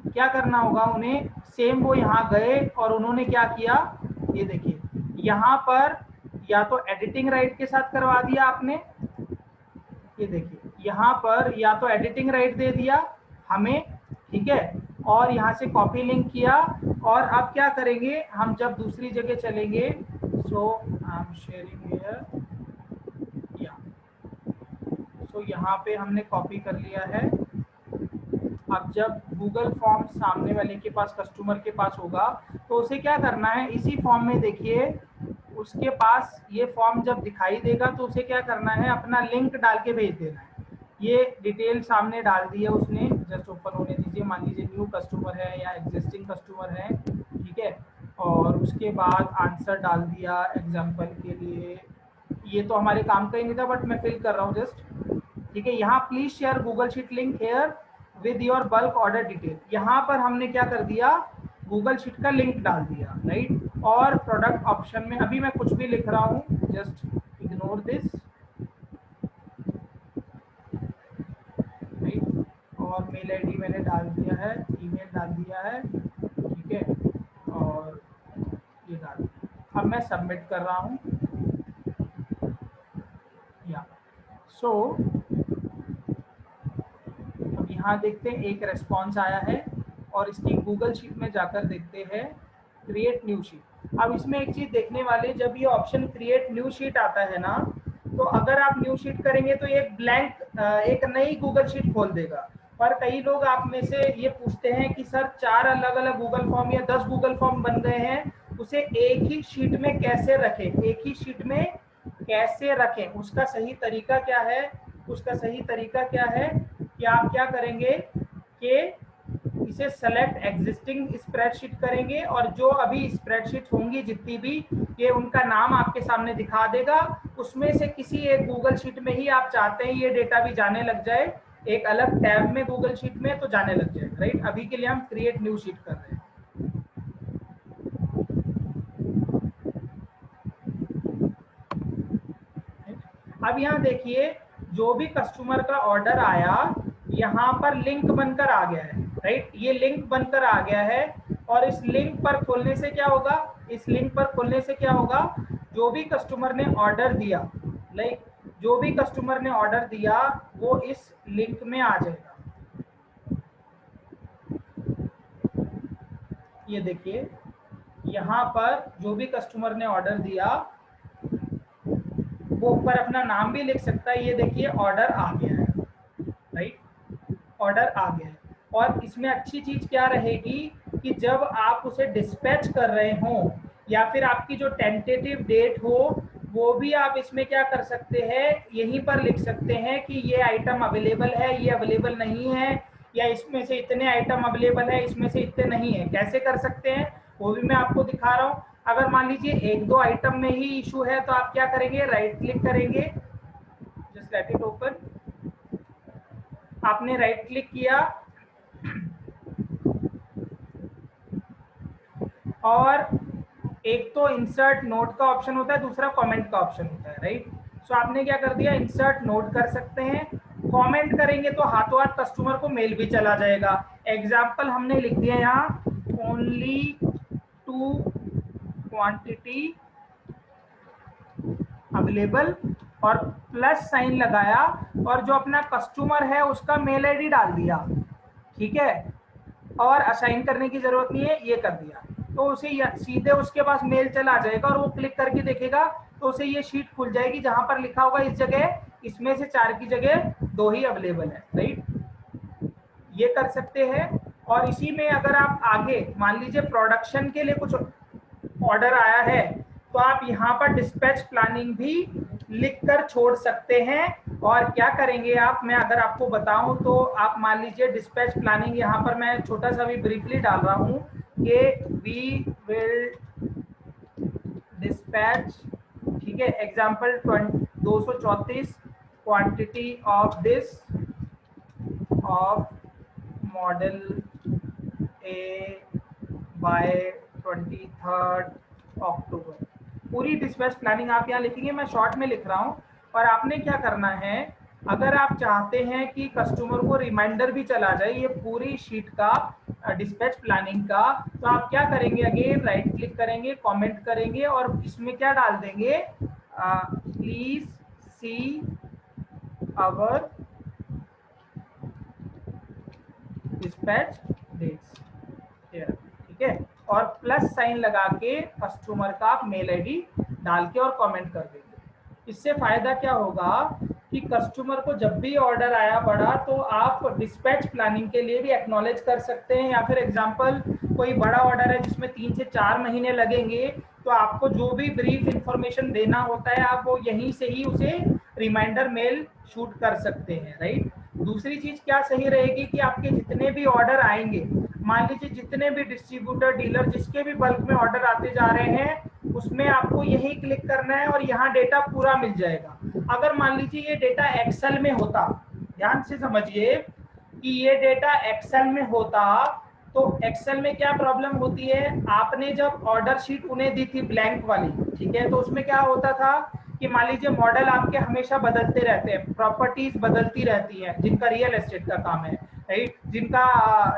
क्या करना होगा उन्हें, सेम वो यहाँ गए और उन्होंने क्या किया, ये देखिए यहाँ पर या तो एडिटिंग राइट के साथ करवा दिया आपने, ये देखिए यहाँ पर या तो एडिटिंग राइट दे दिया हमें, ठीक है, और यहाँ से कॉपी लिंक किया। और अब क्या करेंगे, हम जब दूसरी जगह चलेंगे, सो आई एम शेयरिंग हियर, या सो यहाँ पे हमने कॉपी कर लिया है। अब जब गूगल फॉर्म सामने वाले के पास, कस्टमर के पास होगा, तो उसे क्या करना है, इसी फॉर्म में देखिए उसके पास ये फॉर्म जब दिखाई देगा तो उसे क्या करना है, अपना लिंक डाल के भेज देना है। ये डिटेल सामने डाल दी है उसने, जस्ट ओपन होने दीजिए। मान लीजिए न्यू कस्टमर है या एग्जिस्टिंग कस्टमर है, ठीक है। और उसके बाद आंसर डाल दिया एग्जांपल के लिए। ये तो हमारे काम का ही नहीं था, बट मैं फिल कर रहा हूँ जस्ट, ठीक है। यहाँ please share Google sheet link here with your bulk order detail. यहाँ पर हमने क्या कर दिया, गूगल शीट का लिंक डाल दिया, राइट। और प्रोडक्ट ऑप्शन में अभी मैं कुछ भी लिख रहा हूँ, जस्ट इग्नोर दिस, राइट। और मेल आईडी मैंने डाल दिया है, ईमेल डाल दिया है, ठीक है। और ये डाल दिया। अब मैं सबमिट कर रहा हूँ, या सो अब यहाँ देखते हैं एक रेस्पॉन्स आया है। और इसकी गूगल शीट में जाकर देखते हैं क्रिएट न्यू शीट। अब इसमें एक चीज देखने वाले, जब ये ऑप्शन क्रिएट न्यू शीट आता है ना, तो अगर आप न्यू शीट करेंगे तो एक ब्लैंक, एक नई गूगल शीट खोल देगा। पर कई लोग आप में से ये पूछते हैं कि सर 4 अलग अलग गूगल फॉर्म या 10 गूगल फॉर्म बन गए हैं, उसे एक ही शीट में कैसे रखें, एक ही शीट में कैसे रखें, उसका सही तरीका क्या है। उसका सही तरीका क्या है कि आप क्या करेंगे कि इसे सेलेक्ट एग्जिस्टिंग स्प्रेडशीट करेंगे, और जो अभी स्प्रेडशीट होंगी जितनी भी, ये उनका नाम आपके सामने दिखा देगा। उसमें से किसी एक गूगल शीट में ही आप चाहते हैं ये डेटा भी जाने लग जाए, एक अलग टैब में गूगल शीट में, तो जाने लग जाए, राइट। अभी के लिए हम क्रिएट न्यू शीट कर रहे हैं। अब यहाँ देखिए जो भी कस्टमर का ऑर्डर आया, यहाँ पर लिंक बनकर आ गया है, राइट। ये लिंक बनकर आ गया है। और इस लिंक पर खोलने से क्या होगा, इस लिंक पर खोलने से क्या होगा, जो भी कस्टमर ने ऑर्डर दिया, लाइक जो भी कस्टमर ने ऑर्डर दिया वो इस लिंक में आ जाएगा। ये देखिए यहाँ पर जो भी कस्टमर ने ऑर्डर दिया वो ऊपर अपना नाम भी लिख सकता है। ये देखिए ऑर्डर आ गया है, राइट, ऑर्डर आ गया है। और इसमें अच्छी चीज क्या रहेगी कि जब आप उसे डिस्पैच कर रहे हो या फिर आपकी जो टेंटेटिव डेट हो, वो भी आप इसमें क्या कर सकते हैं, यहीं पर लिख सकते हैं कि ये आइटम अवेलेबल है, ये अवेलेबल नहीं है, या इसमें से इतने आइटम अवेलेबल है, इसमें से इतने नहीं है। कैसे कर सकते हैं वो भी मैं आपको दिखा रहा हूँ। अगर मान लीजिए 1-2 आइटम में ही इशू है, तो आप क्या करेंगे, राइट क्लिक करेंगे, जस्ट लेट इट ओपन। आपने राइट क्लिक किया और एक तो इंसर्ट नोट का ऑप्शन होता है, दूसरा कमेंट का ऑप्शन होता है, राइट। सो आपने क्या कर दिया, इंसर्ट नोट कर सकते हैं। कमेंट करेंगे तो हाथों हाथ कस्टमर को मेल भी चला जाएगा। एग्जाम्पल हमने लिख दिया यहाँ, ओनली 2 क्वांटिटी अवेलेबल, और प्लस साइन लगाया, और जो अपना कस्टमर है उसका मेल आईडी डाल दिया, ठीक है। और असाइन करने की जरूरत नहीं है, ये कर दिया, तो उसे सीधे उसके पास मेल चला जाएगा और वो क्लिक करके देखेगा तो उसे ये शीट खुल जाएगी जहां पर लिखा होगा इस जगह, इसमें से 4 की जगह 2 ही अवेलेबल है, राइट। ये कर सकते हैं। और इसी में अगर आप आगे मान लीजिए प्रोडक्शन के लिए कुछ ऑर्डर आया है, तो आप यहाँ पर डिस्पैच प्लानिंग भी लिख कर छोड़ सकते हैं। और क्या करेंगे आप, मैं अगर आपको बताऊं तो आप मान लीजिए डिस्पैच प्लानिंग, यहाँ पर मैं छोटा सा भी ब्रीफली डाल रहा हूँ कि वी विल डिस्पैच, ठीक है, example 234 quantity of this of model A by 23 October. पूरी डिस्पैच प्लानिंग आप यहाँ लिखेंगे, मैं शॉर्ट में लिख रहा हूँ। और आपने क्या करना है, अगर आप चाहते हैं कि कस्टमर को रिमाइंडर भी चला जाए ये पूरी शीट का, डिस्पैच प्लानिंग का, तो आप क्या करेंगे, अगेन राइट क्लिक करेंगे, कमेंट करेंगे और इसमें क्या डाल देंगे, please see our dispatch dates here, ठीक है, और प्लस साइन लगा के कस्टमर का आप मेल आईडी डाल के और कमेंट कर देंगे। इससे फायदा क्या होगा कि कस्टमर को जब भी ऑर्डर आया बड़ा तो आप डिस्पैच प्लानिंग के लिए भी एक्नॉलेज कर सकते हैं, या फिर एग्जांपल कोई बड़ा ऑर्डर है जिसमें 3 से 4 महीने लगेंगे, तो आपको जो भी ब्रीफ इंफॉर्मेशन देना होता है आप वो यहीं से ही उसे रिमाइंडर मेल शूट कर सकते हैं, राइट। दूसरी चीज क्या सही रहेगी कि आपके जितने भी ऑर्डर आएंगे, मान लीजिए जितने भी डिस्ट्रीब्यूटर डीलर जिसके भी बल्क में ऑर्डर आते जा रहे हैं, उसमें आपको यही क्लिक करना है और यहाँ डेटा पूरा मिल जाएगा। अगर मान लीजिए ये डेटा एक्सेल में होता, ध्यान से समझिए कि ये डेटा एक्सेल में होता, तो एक्सेल में क्या प्रॉब्लम होती है, आपने जब ऑर्डर शीट उन्हें दी थी ब्लैंक वाली, ठीक है, तो उसमें क्या होता था कि मान लीजिए मॉडल आपके हमेशा बदलते रहते हैं, प्रॉपर्टीज बदलती रहती हैं, जिनका रियल एस्टेट का काम है, राइट, जिनका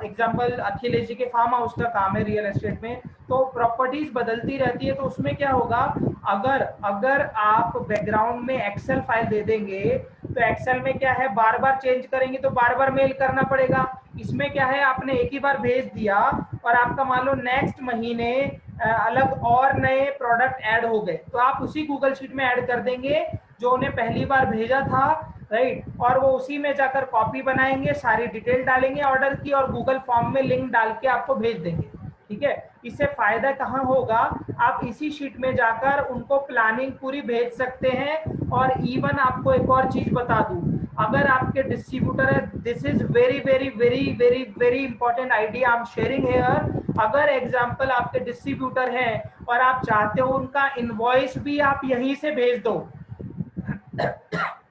एग्जांपल अखिलेश जी के फार्म हाउस का काम है रियल एस्टेट में, तो प्रॉपर्टीज बदलती रहती है। तो उसमें क्या होगा, अगर आप बैकग्राउंड में एक्सेल फाइल दे देंगे तो एक्सेल में क्या है, बार बार चेंज करेंगे तो बार बार मेल करना पड़ेगा। इसमें क्या है, आपने एक ही बार भेज दिया और आपका मान लो नेक्स्ट महीने अलग और नए प्रोडक्ट ऐड हो गए, तो आप उसी गूगल शीट में ऐड कर देंगे जो उन्हें पहली बार भेजा था, राइट, और वो उसी में जाकर कॉपी बनाएंगे, सारी डिटेल डालेंगे ऑर्डर की और गूगल फॉर्म में लिंक डाल के आपको भेज देंगे, ठीक है। इससे फायदा कहाँ होगा, आप इसी शीट में जाकर उनको प्लानिंग पूरी भेज सकते हैं। और इवन आपको एक और चीज बता दूं, अगर आपके डिस्ट्रीब्यूटर है, this is very very very very very important idea I am sharing here, अगर एग्जांपल आपके डिस्ट्रीब्यूटर हैं और आप चाहते हो उनका इनवॉइस भी आप यहीं से भेज दो,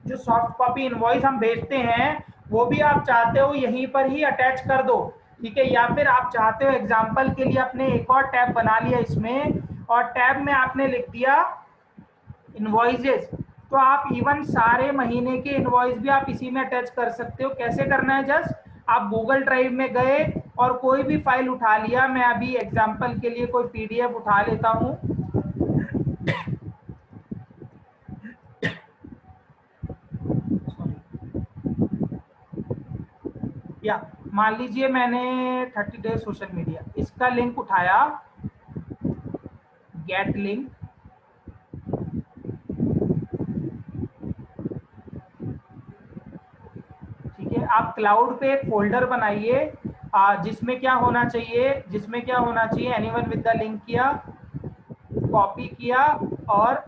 जो सॉफ्ट कॉपी इनवॉइस हम भेजते हैं वो भी आप चाहते हो यहीं पर ही अटैच कर दो, ठीक है, या फिर आप चाहते हो एग्जांपल के लिए आपने एक और टैब बना लिया इसमें और टैब में आपने लिख दिया इनवॉइसेस, तो आप इवन सारे महीने के इनवॉइस भी आप इसी में अटैच कर सकते हो। कैसे करना है, जस्ट आप गूगल ड्राइव में गए और कोई भी फाइल उठा लिया, मैं अभी एग्जांपल के लिए कोई पीडीएफ उठा लेता हूं, या मान लीजिए मैंने 30 डेज सोशल मीडिया, इसका लिंक उठाया, गेट लिंक, ठीक है, आप क्लाउड पे एक फोल्डर बनाइए जिसमें क्या होना चाहिए, एनीवन विद द लिंक किया, कॉपी किया और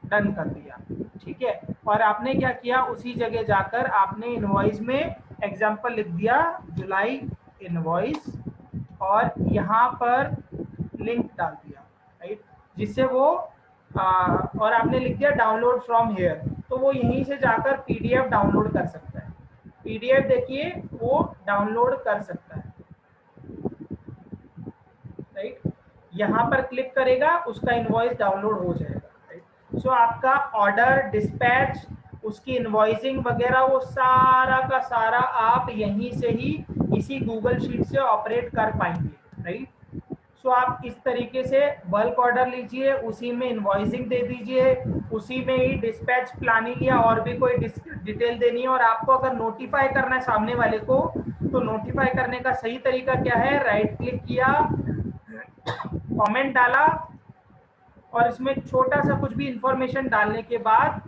डन कर दिया, ठीक है। और आपने क्या किया, उसी जगह जाकर आपने इनवॉइस में एग्जांपल लिख दिया जुलाई इनवॉइस और यहाँ पर लिंक डाल दिया, राइट, जिससे वो और आपने लिख दिया डाउनलोड फ्रॉम हियर, तो वो यहीं से जाकर पीडीएफ डाउनलोड कर सकता है, पीडीएफ देखिए वो डाउनलोड कर सकता है, राइट, यहाँ पर क्लिक करेगा उसका इनवॉइस डाउनलोड हो जाएगा, राइट। सो आपका ऑर्डर, डिस्पैच, उसकी इनवॉइसिंग वगैरह वो सारा का सारा आप यहीं से ही इसी गूगल शीट से ऑपरेट कर पाएंगे, राइट। सो आप इस तरीके से बल्क ऑर्डर लीजिए, उसी में इनवॉइसिंग दे दीजिए, उसी में ही डिस्पैच प्लानिंग या और भी कोई डिटेल देनी है। और आपको अगर नोटिफाई करना है सामने वाले को, तो नोटिफाई करने का सही तरीका क्या है, राइट क्लिक किया, कमेंट डाला और इसमें छोटा सा कुछ भी इंफॉर्मेशन डालने के बाद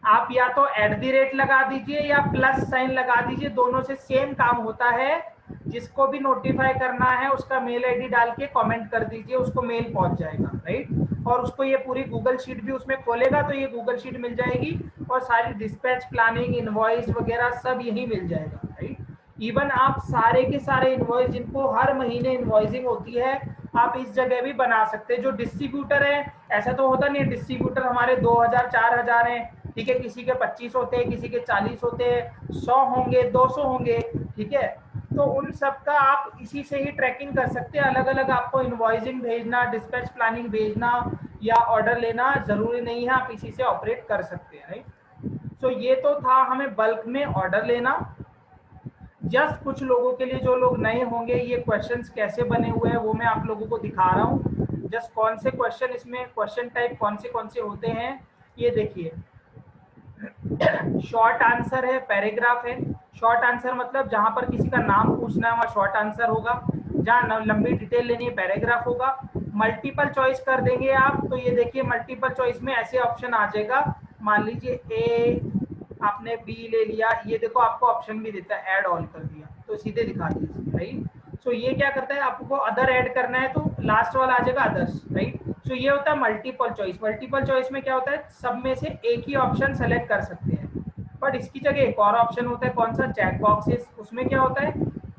आप या तो @ लगा दीजिए या प्लस साइन लगा दीजिए, दोनों से सेम काम होता है। जिसको भी नोटिफाई करना है उसका मेल आईडी डाल के कमेंट कर दीजिए, उसको मेल पहुंच जाएगा, राइट। और उसको ये पूरी गूगल शीट भी उसमें खोलेगा तो ये गूगल शीट मिल जाएगी और सारी डिस्पैच, प्लानिंग, इनवॉइस वगैरह सब यही मिल जाएगा, राइट। इवन आप सारे के सारे इनवॉइस जिनको हर महीने इनवॉइसिंग होती है आप इस जगह भी बना सकते हैं। जो डिस्ट्रीब्यूटर है, ऐसा तो होता नहीं है डिस्ट्रीब्यूटर हमारे 2000 4000 हैं, ठीक है, किसी के 25 होते हैं, किसी के 40 होते हैं, 100 होंगे, 200 होंगे, ठीक है। तो उन सब का आप इसी से ही ट्रैकिंग कर सकते हैं। अलग अलग आपको इनवॉइसिंग भेजना, डिस्पैच प्लानिंग भेजना या ऑर्डर लेना जरूरी नहीं है, आप इसी से ऑपरेट कर सकते हैं, राइट। सो ये तो था हमें बल्क में ऑर्डर लेना। जस्ट कुछ लोगों के लिए, जो लोग नए होंगे, ये क्वेश्चंस कैसे बने हुए हैं वो मैं आप लोगों को दिखा रहा हूँ। जस्ट कौन से क्वेश्चन इसमें, क्वेश्चन टाइप कौन से होते हैं ये देखिए। शॉर्ट आंसर है, पैराग्राफ है। शॉर्ट आंसर मतलब जहां पर किसी का नाम पूछना है वहाँ शॉर्ट आंसर होगा, जहाँ लंबी डिटेल लेनी है पैराग्राफ होगा। मल्टीपल चॉइस कर देंगे आप तो ये देखिए मल्टीपल चॉइस में ऐसे ऑप्शन आ जाएगा, मान लीजिए ए आपने बी ले लिया, ये देखो आपको ऑप्शन भी देता है, ऐड ऑल कर दिया तो सीधे दिखा दिया, राइट। सो ये क्या करता है, आपको अदर ऐड करना है तो लास्ट वाला आ जाएगा अदर्स, राइट। सो ये होता है मल्टीपल चॉइस। मल्टीपल चॉइस में क्या होता है, सब में से एक ही ऑप्शन सेलेक्ट कर सकते हैं, बट इसकी जगह एक और ऑप्शन होता है, कौन सा, चैट बॉक्सेस। उसमें क्या होता है,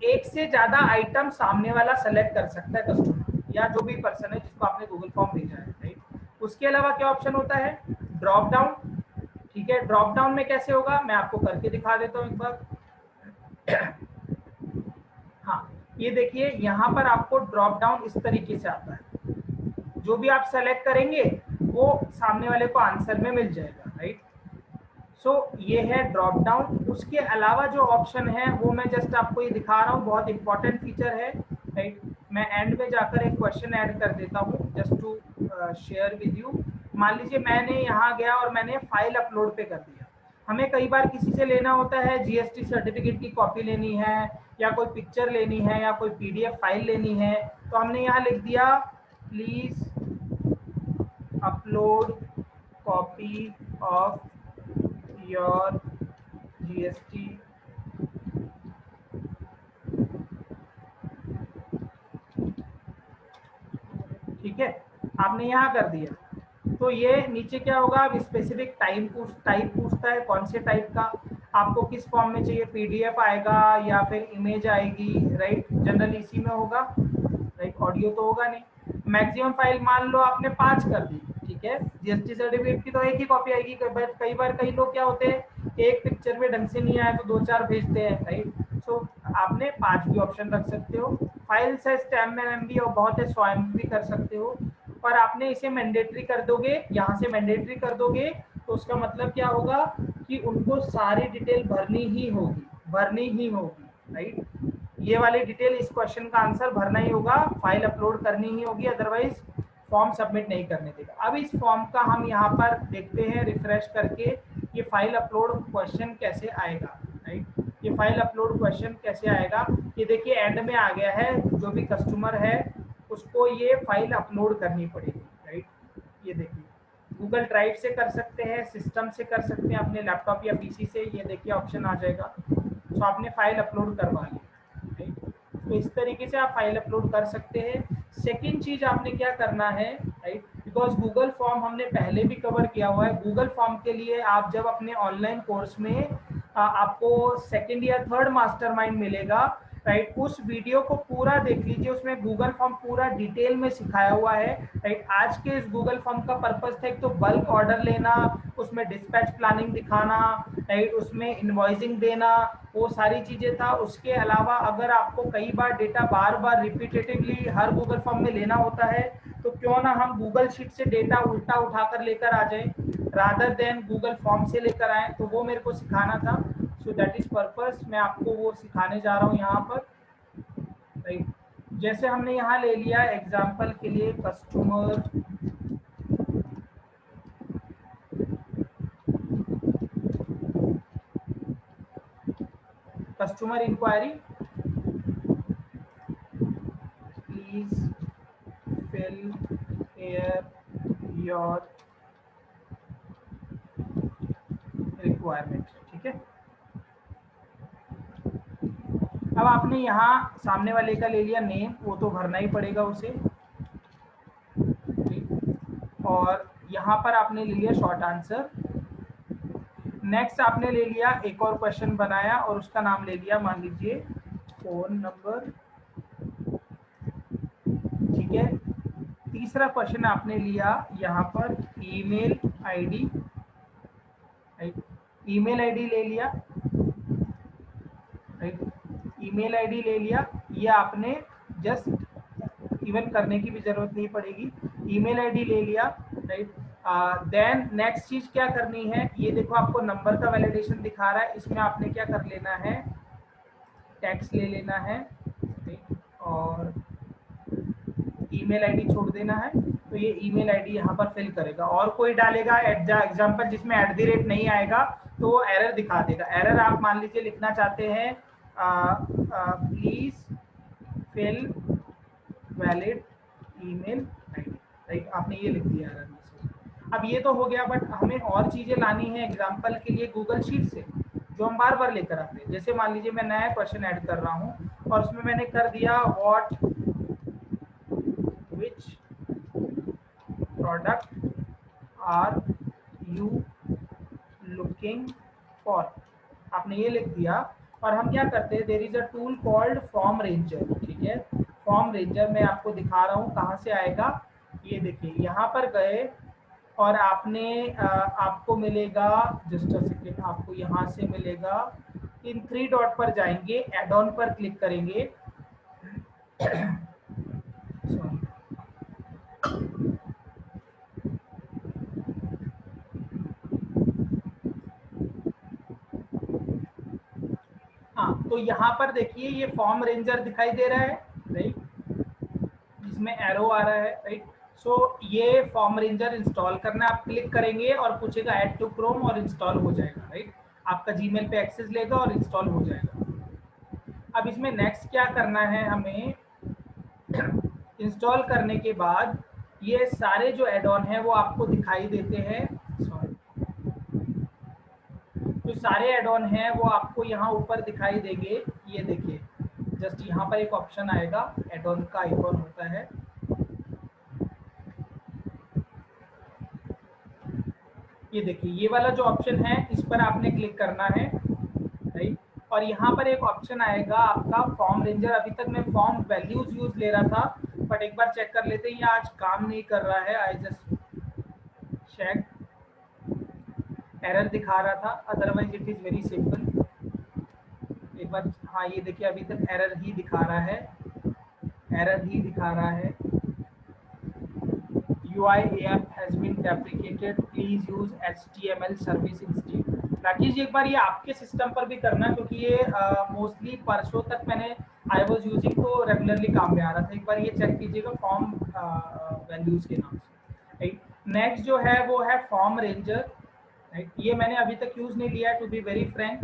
एक से ज्यादा आइटम सामने वाला सेलेक्ट कर सकता है कस्टमर या जो भी पर्सन है जिसको आपने गूगल फॉर्म भेजा है, राइट। उसके अलावा क्या ऑप्शन होता है, ड्रॉप डाउन, ठीक है। ड्रॉप डाउन में कैसे होगा मैं आपको करके दिखा देता हूँ एक बार। हाँ ये देखिए यहाँ पर आपको ड्रॉप डाउन इस तरीके से आता है, जो भी आप सेलेक्ट करेंगे वो सामने वाले को आंसर में मिल जाएगा, राइट। सो ये है ड्रॉप डाउन। उसके अलावा जो ऑप्शन है वो मैं जस्ट आपको ये दिखा रहा हूँ, बहुत इंपॉर्टेंट फीचर है, राइट। मैं एंड में जाकर एक क्वेश्चन ऐड कर देता हूँ just to share with you. मान लीजिए मैंने यहाँ गया और मैंने फाइल अपलोड पे कर दिया। हमें कई बार किसी से लेना होता है, जीएसटी सर्टिफिकेट की कॉपी लेनी है या कोई पिक्चर लेनी है या कोई पीडीएफ फाइल लेनी है, तो हमने यहाँ लिख दिया please upload copy of your GST ठीक है, आपने यहाँ कर दिया। तो ये नीचे क्या होगा, अब स्पेसिफिक टाइप पूछता है, कौन से टाइप का आपको किस फॉर्म में चाहिए, पीडीएफ आएगा या फिर इमेज आएगी, राइट। जनरली इसी में होगा, राइट, ऑडियो तो होगा नहीं। मैक्सिमम फाइल मान लो आपने 5 कर दी, ठीक है। जीएसटी सर्टिफिकेट की तो एक ही कॉपी आएगी, कई बार कई लोग क्या होते हैं एक पिक्चर में ढंग से नहीं आया तो 2-4 भेजते हैं, राइट। सो आपने 5 भी ऑप्शन रख सकते हो। फाइल साइज 10 MB और बहुत है 100 MB भी कर सकते हो, पर आपने इसे मैंडेटरी कर दोगे, यहाँ से मैंडेटरी कर दोगे तो उसका मतलब क्या होगा कि उनको सारी डिटेल भरनी ही होगी, राइट। ये वाली डिटेल इस क्वेश्चन का आंसर भरना ही होगा, फाइल अपलोड करनी ही होगी, अदरवाइज फॉर्म सबमिट नहीं करने देगा। अब इस फॉर्म का हम यहाँ पर देखते हैं रिफ्रेश करके ये फाइल अपलोड क्वेश्चन कैसे आएगा, राइट। ये फाइल अपलोड क्वेश्चन कैसे आएगा, ये देखिए एंड में आ गया है, जो भी कस्टमर है उसको ये फाइल अपलोड करनी पड़ेगी, राइट। ये देखिए गूगल ड्राइव से कर सकते हैं, सिस्टम से कर सकते हैं, अपने लैपटॉप या पीसी से, ये देखिए ऑप्शन आ जाएगा। तो आपने फाइल अपलोड करवा ली, राइट। तो इस तरीके से आप फाइल अपलोड कर सकते हैं। सेकंड चीज आपने क्या करना है, राइट, बिकॉज गूगल फॉर्म हमने पहले भी कवर किया हुआ है। गूगल फॉर्म के लिए आप जब अपने ऑनलाइन कोर्स में आपको 2nd या 3rd मास्टरमाइंड मिलेगा, राइट, उस वीडियो को पूरा देख लीजिए, उसमें गूगल फॉर्म पूरा डिटेल में सिखाया हुआ है, राइट। आज के इस गूगल फॉर्म का पर्पस था एक तो बल्क ऑर्डर लेना, उसमें डिस्पैच प्लानिंग दिखाना, राइट, उसमें इनवॉइसिंग देना, वो सारी चीजें था। उसके अलावा अगर आपको कई बार डेटा बार बार रिपीटेटिवली हर गूगल फॉर्म में लेना होता है तो क्यों ना हम गूगल शीट से डेटा उल्टा उठाकर लेकर आ जाए रादर देन गूगल फॉर्म से लेकर आए, तो वो मेरे को सिखाना था। सो दैट इज पर्पस, मैं आपको वो सिखाने जा रहा हूँ यहाँ पर, राइट। जैसे हमने यहाँ ले लिया एग्जाम्पल के लिए customer inquiry, please fill here your requirement, ठीक है। अब आपने यहाँ सामने वाले का ले लिया नेम, वो तो भरना ही पड़ेगा उसे, और यहाँ पर आपने ले लिया शॉर्ट आंसर। नेक्स्ट आपने ले लिया एक और क्वेश्चन बनाया और उसका नाम ले लिया मान लीजिए फोन नंबर, ठीक है। तीसरा क्वेश्चन आपने लिया यहाँ पर email ID, right, email ID ले लिया, राइट, ईमेल आईडी ले लिया। ये आपने जस्ट इवन करने की भी जरूरत नहीं पड़ेगी, ईमेल आईडी ले लिया, राइट। देन नेक्स्ट चीज क्या करनी है, ये देखो आपको नंबर का वैलिडेशन दिखा रहा है, इसमें आपने क्या कर लेना है, टेक्स्ट ले लेना है, और ईमेल आईडी छोड़ देना है। तो ये ईमेल आईडी यहाँ पर फिल करेगा, और कोई डालेगा एग्जाम्पल जिसमें @ नहीं आएगा तो वो एरर दिखा देगा। एरर आप मान लीजिए लिखना चाहते हैं please fill valid email ID, right, आपने ये लिख दिया एरर मैसेज। अब ये तो हो गया, बट हमें और चीजें लानी है एग्जांपल के लिए गूगल शीट से, जो हम बार बार लेकर आते हैं। जैसे मान लीजिए मैं नया क्वेश्चन ऐड कर रहा हूँ और उसमें मैंने कर दिया what which product are you looking for, आपने ये लिख दिया। और हम क्या करते हैं, there is a tool called form ranger, ठीक है। फॉर्म रेंजर मैं आपको दिखा रहा हूँ कहाँ से आएगा। ये देखिए यहाँ पर गए और आपने आपको मिलेगा, जस्ट अ सेकेंड, आपको यहाँ से मिलेगा, इन 3 डॉट पर जाएंगे, एड ऑन पर क्लिक करेंगे। Sorry. हाँ, तो यहाँ पर देखिए ये फॉर्म रेंजर दिखाई दे रहा है, राइट, जिसमें एरो आ रहा है, राइट। सो ये फॉर्म रेंजर इंस्टॉल करना है, आप क्लिक करेंगे और पूछेगा ऐड टू क्रोम और इंस्टॉल हो जाएगा, राइट। आपका जीमेल पे एक्सेस लेगा और इंस्टॉल हो जाएगा। अब इसमें नेक्स्ट क्या करना है हमें, इंस्टॉल करने के बाद ये सारे जो एड ऑन है वो आपको दिखाई देते हैं, सॉरी, जो सारे एड ऑन हैं वो आपको यहाँ ऊपर दिखाई देंगे। ये देखिए जस्ट यहाँ पर एक ऑप्शन आएगा, एड ऑन का आइकॉन होता है, ये देखिए ये वाला जो ऑप्शन है इस पर आपने क्लिक करना है, राइट। और यहाँ पर एक ऑप्शन आएगा आपका फॉर्म रेंजर। अभी तक मैं फॉर्म वैल्यूज यूज ले रहा था, बट एक बार चेक कर लेते हैं, ये आज काम नहीं कर रहा है। आई जस्ट चेक, एरर दिखा रहा था, otherwise it is very simple. एक बार, हाँ ये देखिए अभी तक एरर ही दिखा रहा है, एरर ही दिखा रहा है। UI app has been deprecated, please use HTML service instead। Rakesh ji एक बार ये आपके सिस्टम पर भी करना, क्योंकि ये मोस्टली परसों तक मैंने आई वाज यूजिंग तो रेगुलरली काम में आ रहा था। एक बार ये चेक कीजिएगा फॉर्म वैल्यूज के नाम से, राइट। नेक्स्ट जो है वो है फॉर्म रेंजर, राइट। ये मैंने अभी तक यूज नहीं लिया, टू बी वेरी फ्रैंक,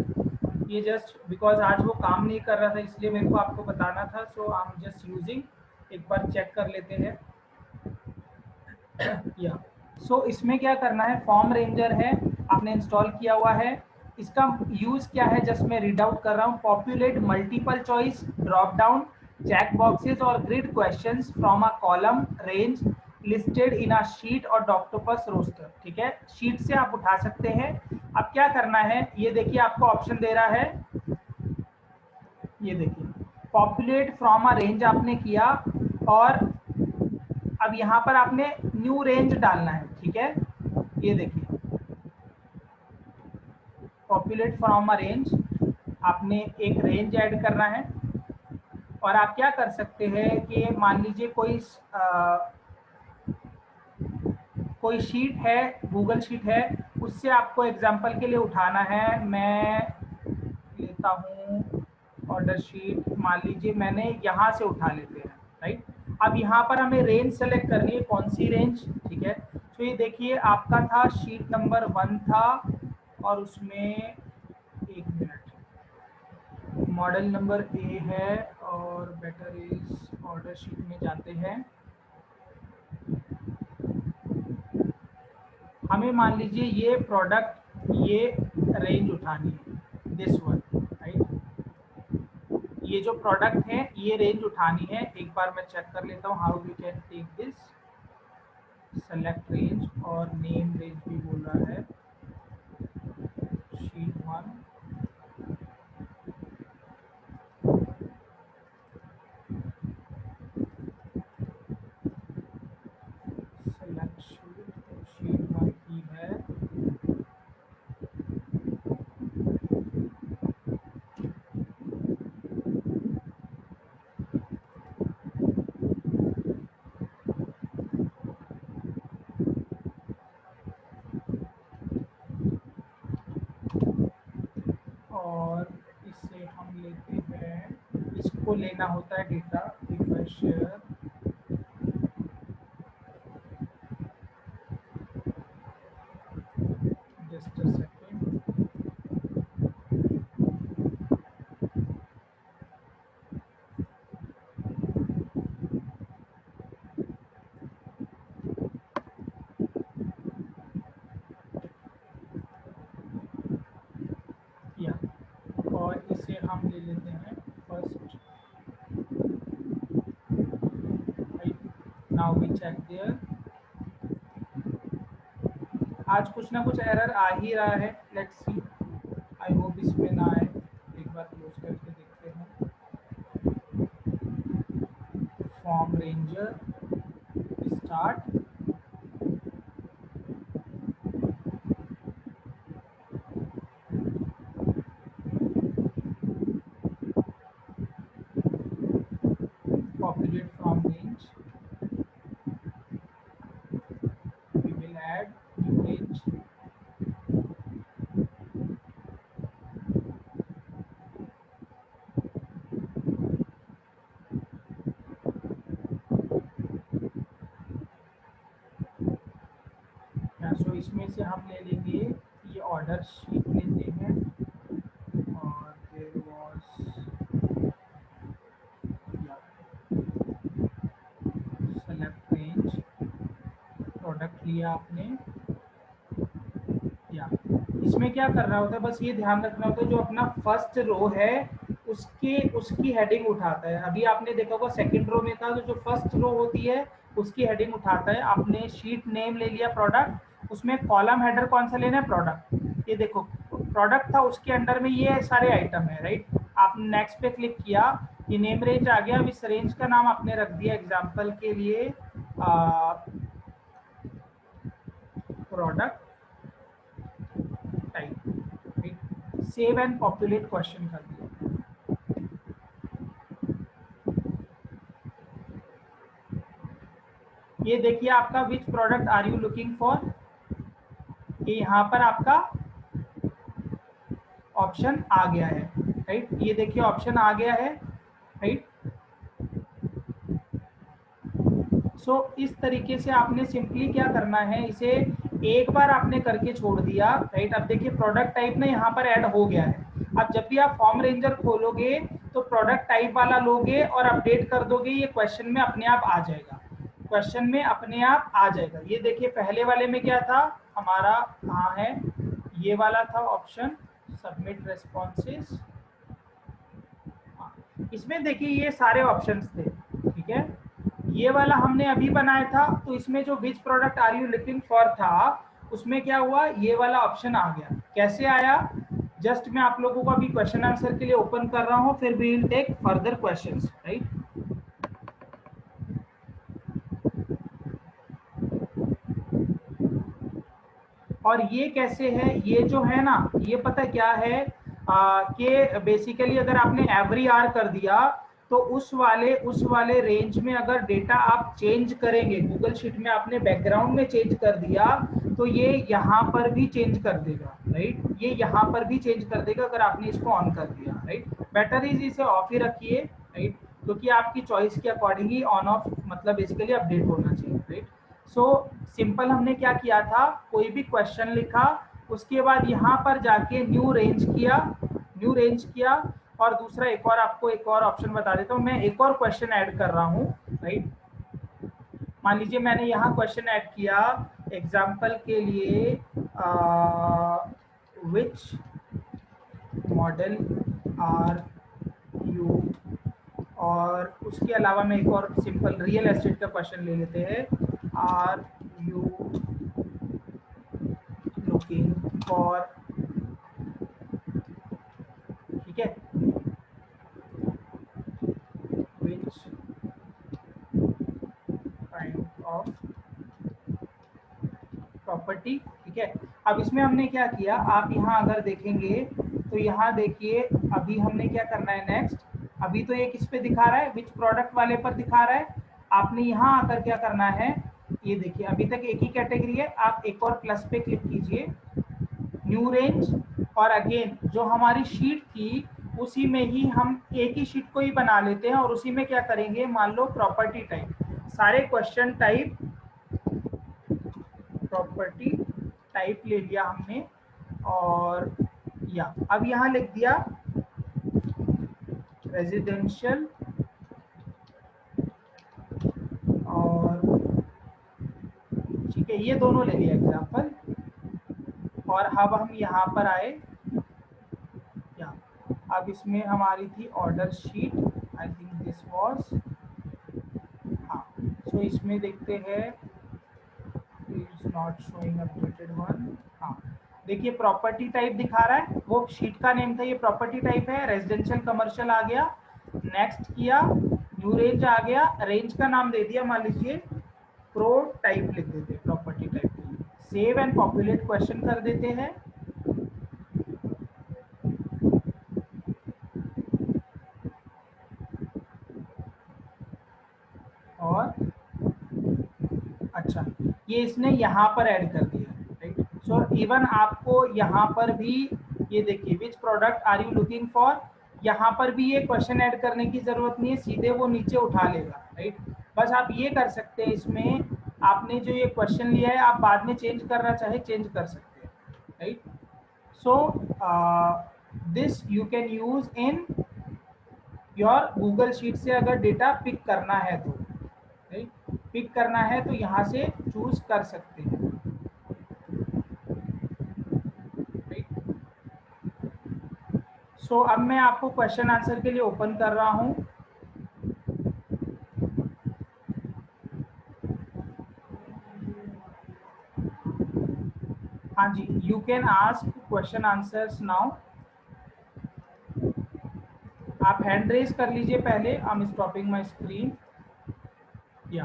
ये जस्ट बिकॉज आज वो काम नहीं कर रहा था इसलिए मेरे को आपको बताना था, so I am just using. एक बार चेक कर लेते हैं। या सो इसमें क्या करना है, फॉर्म रेंजर है, आपने इंस्टॉल किया हुआ है। इसका यूज क्या है, जस्ट मैं रीड आउट कर रहा हूँ। Populate multiple choice drop down check boxes और grid questions from a column range listed in a sheet और ऑक्टोपस रोस्टर, ठीक है। शीट से आप उठा सकते हैं। अब क्या करना है, ये देखिए आपको ऑप्शन दे रहा है, ये देखिए पॉपुलेट फ्रॉम अ रेंज आपने किया और अब यहाँ पर आपने न्यू रेंज डालना है, ठीक है। ये देखिए पॉपुलेट फ्रॉम अ रेंज, आपने एक रेंज ऐड करना है। और आप क्या कर सकते हैं कि मान लीजिए कोई शीट है, गूगल शीट है, उससे आपको एग्जांपल के लिए उठाना है। मैं लेता हूँ ऑर्डर शीट, मान लीजिए मैंने यहाँ से उठा लेते हैं, राइट। अब यहाँ पर हमें रेंज सेलेक्ट करनी है, कौन सी रेंज, ठीक है। तो ये देखिए आपका था शीट नंबर 1 था और उसमें, एक मिनट, मॉडल नंबर ए है और बेटर इज ऑर्डर शीट में जाते हैं। हमें मान लीजिए ये प्रोडक्ट, ये रेंज उठानी है, दिस वन, राइट। ये जो प्रोडक्ट है ये रेंज उठानी है। एक बार मैं चेक कर लेता हूँ how we can take this, select range और नेम रेंज भी बोल रहा है, शीट 1, सेलेक्ट शीट 1 की है। और इससे हम लेते हैं, इसको लेना होता है data, share, just a second, now we check there. आज कुछ ना कुछ एरर आ ही रहा है, लेट्स सी, आई होप इसमें ना आए। एक बार क्लोज करके देखते हैं। Form ranger start, populate from range, we will add new range, सो इसमें से हम ले लेंगे, ये ऑर्डर शीट लेते हैं और there was select range, product लिया आपने, या इसमें क्या करना होता है, बस ये ध्यान रखना होता है जो अपना फर्स्ट रो है उसकी हेडिंग उठाता है। अभी आपने देखा होगा सेकंड रो में था, तो जो फर्स्ट रो होती है उसकी हेडिंग उठाता है। आपने शीट नेम ले लिया प्रोडक्ट, उसमें कॉलम हेडर कौन सा लेना है, प्रोडक्ट। ये देखो प्रोडक्ट था, उसके अंडर में ये सारे आइटम है, राइट। आपने नेक्स्ट पे क्लिक किया, ये नेम रेंज आ गया। अब इस रेंज का नाम आपने रख दिया एग्जांपल के लिए product type, save and populate question कर दिया। ये देखिए आपका which product are you looking for, ये यहाँ पर आपका ऑप्शन आ गया है, राइट। ये देखिए ऑप्शन आ गया है, राइट। सो इस तरीके से आपने सिंपली क्या करना है, इसे एक बार आपने करके छोड़ दिया, राइट। अब देखिए प्रोडक्ट टाइप ना यहाँ पर ऐड हो गया है। अब जब भी आप फॉर्म रेंजर खोलोगे तो प्रोडक्ट टाइप वाला लोगे और अपडेट कर दोगे, ये क्वेश्चन में अपने आप आ जाएगा, क्वेश्चन में अपने आप आ जाएगा। ये देखिए पहले वाले में क्या था हमारा, कहाँ है, ये वाला था ऑप्शन सबमिट रेस्पॉन्सेस। इसमें देखिए ये सारे ऑप्शंस थे, ठीक है। ये वाला हमने अभी बनाया था, तो इसमें जो which product are you looking for था, उसमें क्या हुआ, ये वाला ऑप्शन आ गया। कैसे आया, जस्ट मैं आप लोगों को अभी क्वेश्चन आंसर के लिए ओपन कर रहा हूँ, फिर we will take further questions, right. और ये कैसे है, ये जो है ना, ये पता क्या है कि बेसिकली अगर आपने एवरी आर कर दिया तो उस वाले रेंज में अगर डेटा आप चेंज करेंगे, गूगल शीट में आपने बैकग्राउंड में चेंज कर दिया तो ये यहाँ पर भी चेंज कर देगा, राइट। ये यहाँ पर भी चेंज कर देगा अगर आपने इसको ऑन कर दिया, राइट। बेटर इज इसे ऑफ ही रखिए, राइट, क्योंकि आपकी चॉइस के अकॉर्डिंगली ऑन ऑफ मतलब बेसिकली अपडेट होना चाहिए, राइट। सो सिंपल हमने क्या किया था, कोई भी क्वेश्चन लिखा, उसके बाद यहाँ पर जाके न्यू रेंज किया, और दूसरा एक और आपको एक और ऑप्शन बता देता हूँ, मैं एक और क्वेश्चन ऐड कर रहा हूँ, राइट। मान लीजिए मैंने यहाँ क्वेश्चन ऐड किया एग्जाम्पल के लिए विच मॉडल आर यू, और उसके अलावा मैं एक और सिंपल रियल एस्टेट का क्वेश्चन ले लेते हैं, आर यू लुकिंग फॉर, ठीक है, विच काइंड ऑफ प्रॉपर्टी, ठीक है। अब इसमें हमने क्या किया, आप यहाँ अगर देखेंगे तो यहाँ देखिए अभी हमने क्या करना है नेक्स्ट, अभी तो एक इस पे दिखा रहा है, विच प्रोडक्ट वाले पर दिखा रहा है। आपने यहाँ आकर क्या करना है, ये देखिए अभी तक एक ही कैटेगरी है, आप एक और प्लस पे क्लिक कीजिए, न्यू रेंज, और अगेन जो हमारी शीट थी उसी में ही हम एक ही शीट को ही बना लेते हैं, और उसी में क्या करेंगे, मान लो प्रॉपर्टी टाइप, सारे क्वेश्चन टाइप प्रॉपर्टी टाइप ले लिया हमने, और या अब यहाँ लिख दिया रेजिडेंशियल, और ठीक है ये दोनों ले लिया एग्जाम्पल, और अब हम यहाँ पर आए, या अब इसमें हमारी थी order sheet, I think this was, हाँ। सो इसमें देखते हैं, it's not showing updated one. हाँ देखिए प्रॉपर्टी टाइप दिखा रहा है, वो शीट का नेम था, ये प्रॉपर्टी टाइप है, रेजिडेंशियल कमर्शियल आ गया, नेक्स्ट किया, न्यू रेंज आ गया, रेंज का नाम दे दिया मान लीजिए प्रो टाइप, लिख देते property type, save and populate question कर देते हैं। और अच्छा ये इसने यहाँ पर ऐड कर दिया, राइट। सो इवन आपको यहाँ पर भी ये देखिए which product are you looking for, यहाँ पर भी ये क्वेश्चन ऐड करने की जरूरत नहीं है, सीधे वो नीचे उठा लेगा, राइट। बस आप ये कर सकते हैं, इसमें आपने जो ये क्वेश्चन लिया है आप बाद में चेंज करना चाहे चेंज कर सकते हैं, right. So this you can use in your Google sheet से अगर डेटा पिक करना है तो, राइट, पिक करना है तो यहाँ से चूज कर सकते हैं, राइट। सो अब मैं आपको क्वेश्चन आंसर के लिए ओपन कर रहा हूँ। हाँ जी, you can ask question answers now. आप हैंड रेज कर लीजिए पहले, I am stopping my screen, या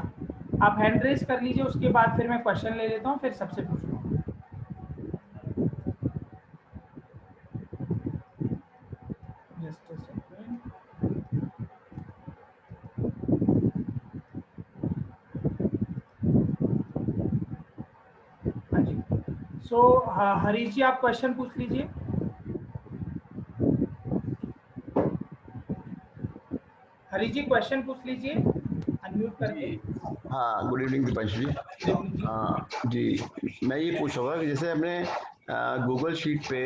आप हैंड रेज कर लीजिए, उसके बाद फिर मैं क्वेश्चन ले लेता हूँ, फिर सबसे पूछता हूँ। Just a second. हाँ जी, सो हरीश जी आप क्वेश्चन पूछ लीजिए। हरीश जी क्वेश्चन पूछ लीजिए, अनम्यूट करके। हाँ, गुड इवनिंग दीपांशु जी। जी, मैं ये पूछ रहा था कि जैसे हमने गूगल शीट पे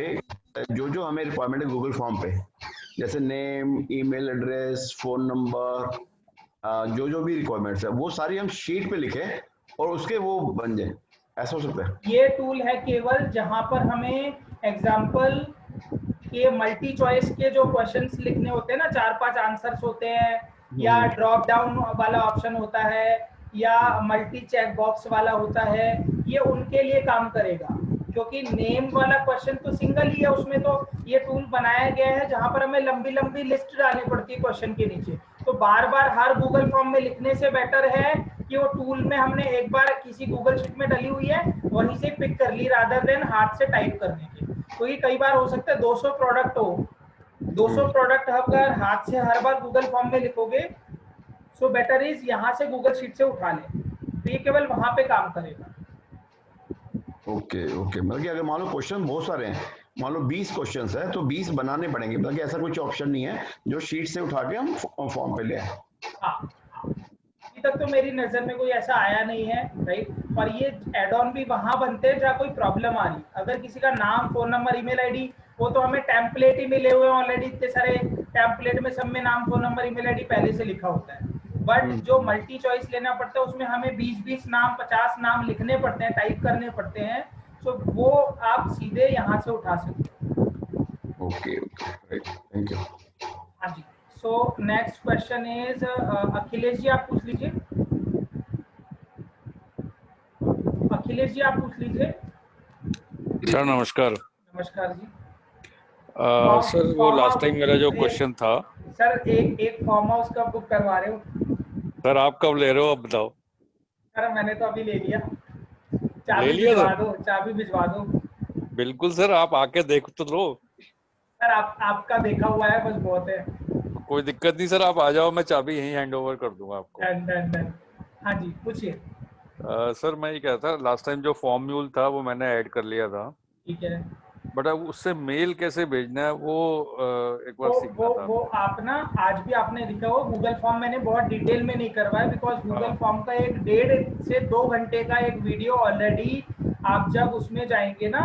जो जो हमें रिक्वायरमेंट है गूगल फॉर्म पे, जैसे name, email address, phone number, जो जो भी रिक्वायरमेंट्स है वो सारी हम शीट पे लिखें और उसके वो बन जाए, ऐसा हो सकता है? ये टूल है केवल जहां पर हमें एग्जाम्पल के मल्टी चॉइस के जो क्वेश्चंस लिखने होते हैं ना, 4-5 आंसर्स होते हैं, या ड्रॉप डाउन वाला ऑप्शन होता है, या मल्टी चेक बॉक्स वाला होता है, ये उनके लिए काम करेगा। क्योंकि नेम वाला क्वेश्चन तो सिंगल ही है, उसमें तो ये टूल बनाया गया है जहां पर हमें लंबी लंबी लिस्ट डालनी पड़ती है क्वेश्चन के नीचे, तो बार बार हर गूगल फॉर्म में लिखने से बेटर है कि वो टूल में हमने एक बार किसी गूगल शीट में डली हुई है वहीं से पिक कर ली, रादर देन हाथ से टाइप करने के। तो ये कई बार हो सकता है 200 प्रोडक्ट हो, 200 प्रोडक्ट अगर हाथ से हर बार गूगल फॉर्म में लिखोगे, सो बेटर इज यहाँ से गूगल शीट से उठा ले, तो ये केवल वहां पे काम करेगा। ओके ओके, मतलब कि अगर मान लो क्वेश्चन बहुत सारे हैं, मान लो 20 क्वेश्चंस है तो 20 बनाने पड़ेंगे, मतलब कि ऐसा कुछ ऑप्शन नहीं है जो शीट से उठा के हम फॉर्म पे ले आए। हाँ, अभी तक तो मेरी नजर में कोई ऐसा आया नहीं है, राइट। और ये एड ऑन भी वहां बनते हैं जहाँ कोई प्रॉब्लम आ रही, अगर किसी का नाम, फोन नंबर, ईमेल आईडी, वो तो हमें टेम्पलेट ही मिले हुए ऑलरेडी, इतने सारे टेम्पलेट में सब में नाम, फोन नंबर, ईमेल आईडी पहले से लिखा होता है। बट जो मल्टी चॉइस लेना पड़ता है उसमें हमें 20-20 नाम, 50 नाम लिखने पड़ते हैं, टाइप करने पड़ते हैं, तो वो आप सीधे यहाँ से उठा सकते हो। Okay okay, thank you. हाँ जी, so next question is Akhilesh ji आप पूछ लीजिए। अखिलेश जी आप पूछ लीजिए। सर नमस्कार। नमस्कार जी। सर वो लास्ट टाइम मेरा जो क्वेश्चन था, सर एक फार्म हाउस का बुक करवा रहे हो? सर आप कब ले रहे हो अब बताओ। सर मैंने तो अभी ले लिया, ले चाबी लिया भिजवा सर? दो, चाबी भिजवा दो। बिल्कुल सर, आप आके देख तो लो। सर आपका देखा हुआ है बस बहुत है। कोई दिक्कत नहीं सर, आप आ जाओ, मैं चाबी यहीं हैंड ओवर कर दूंगा आपको। Done done done. हाँ जी पूछिए। सर मैं ये कह था, लास्ट टाइम जो फॉर्म म्यूल था वो मैंने ऐड कर लिया था, ठीक है, बट अब उससे मेल कैसे भेजना है वो एक बार सीखना था। वो आप ना आज भी आपने लिखा हो गूगल फॉर्म, मैंने बहुत डिटेल में नहीं करवाया बिकॉज गूगल फॉर्म का 1.5 से 2 घंटे का एक वीडियो ऑलरेडी, आप जब उसमें जाएंगे ना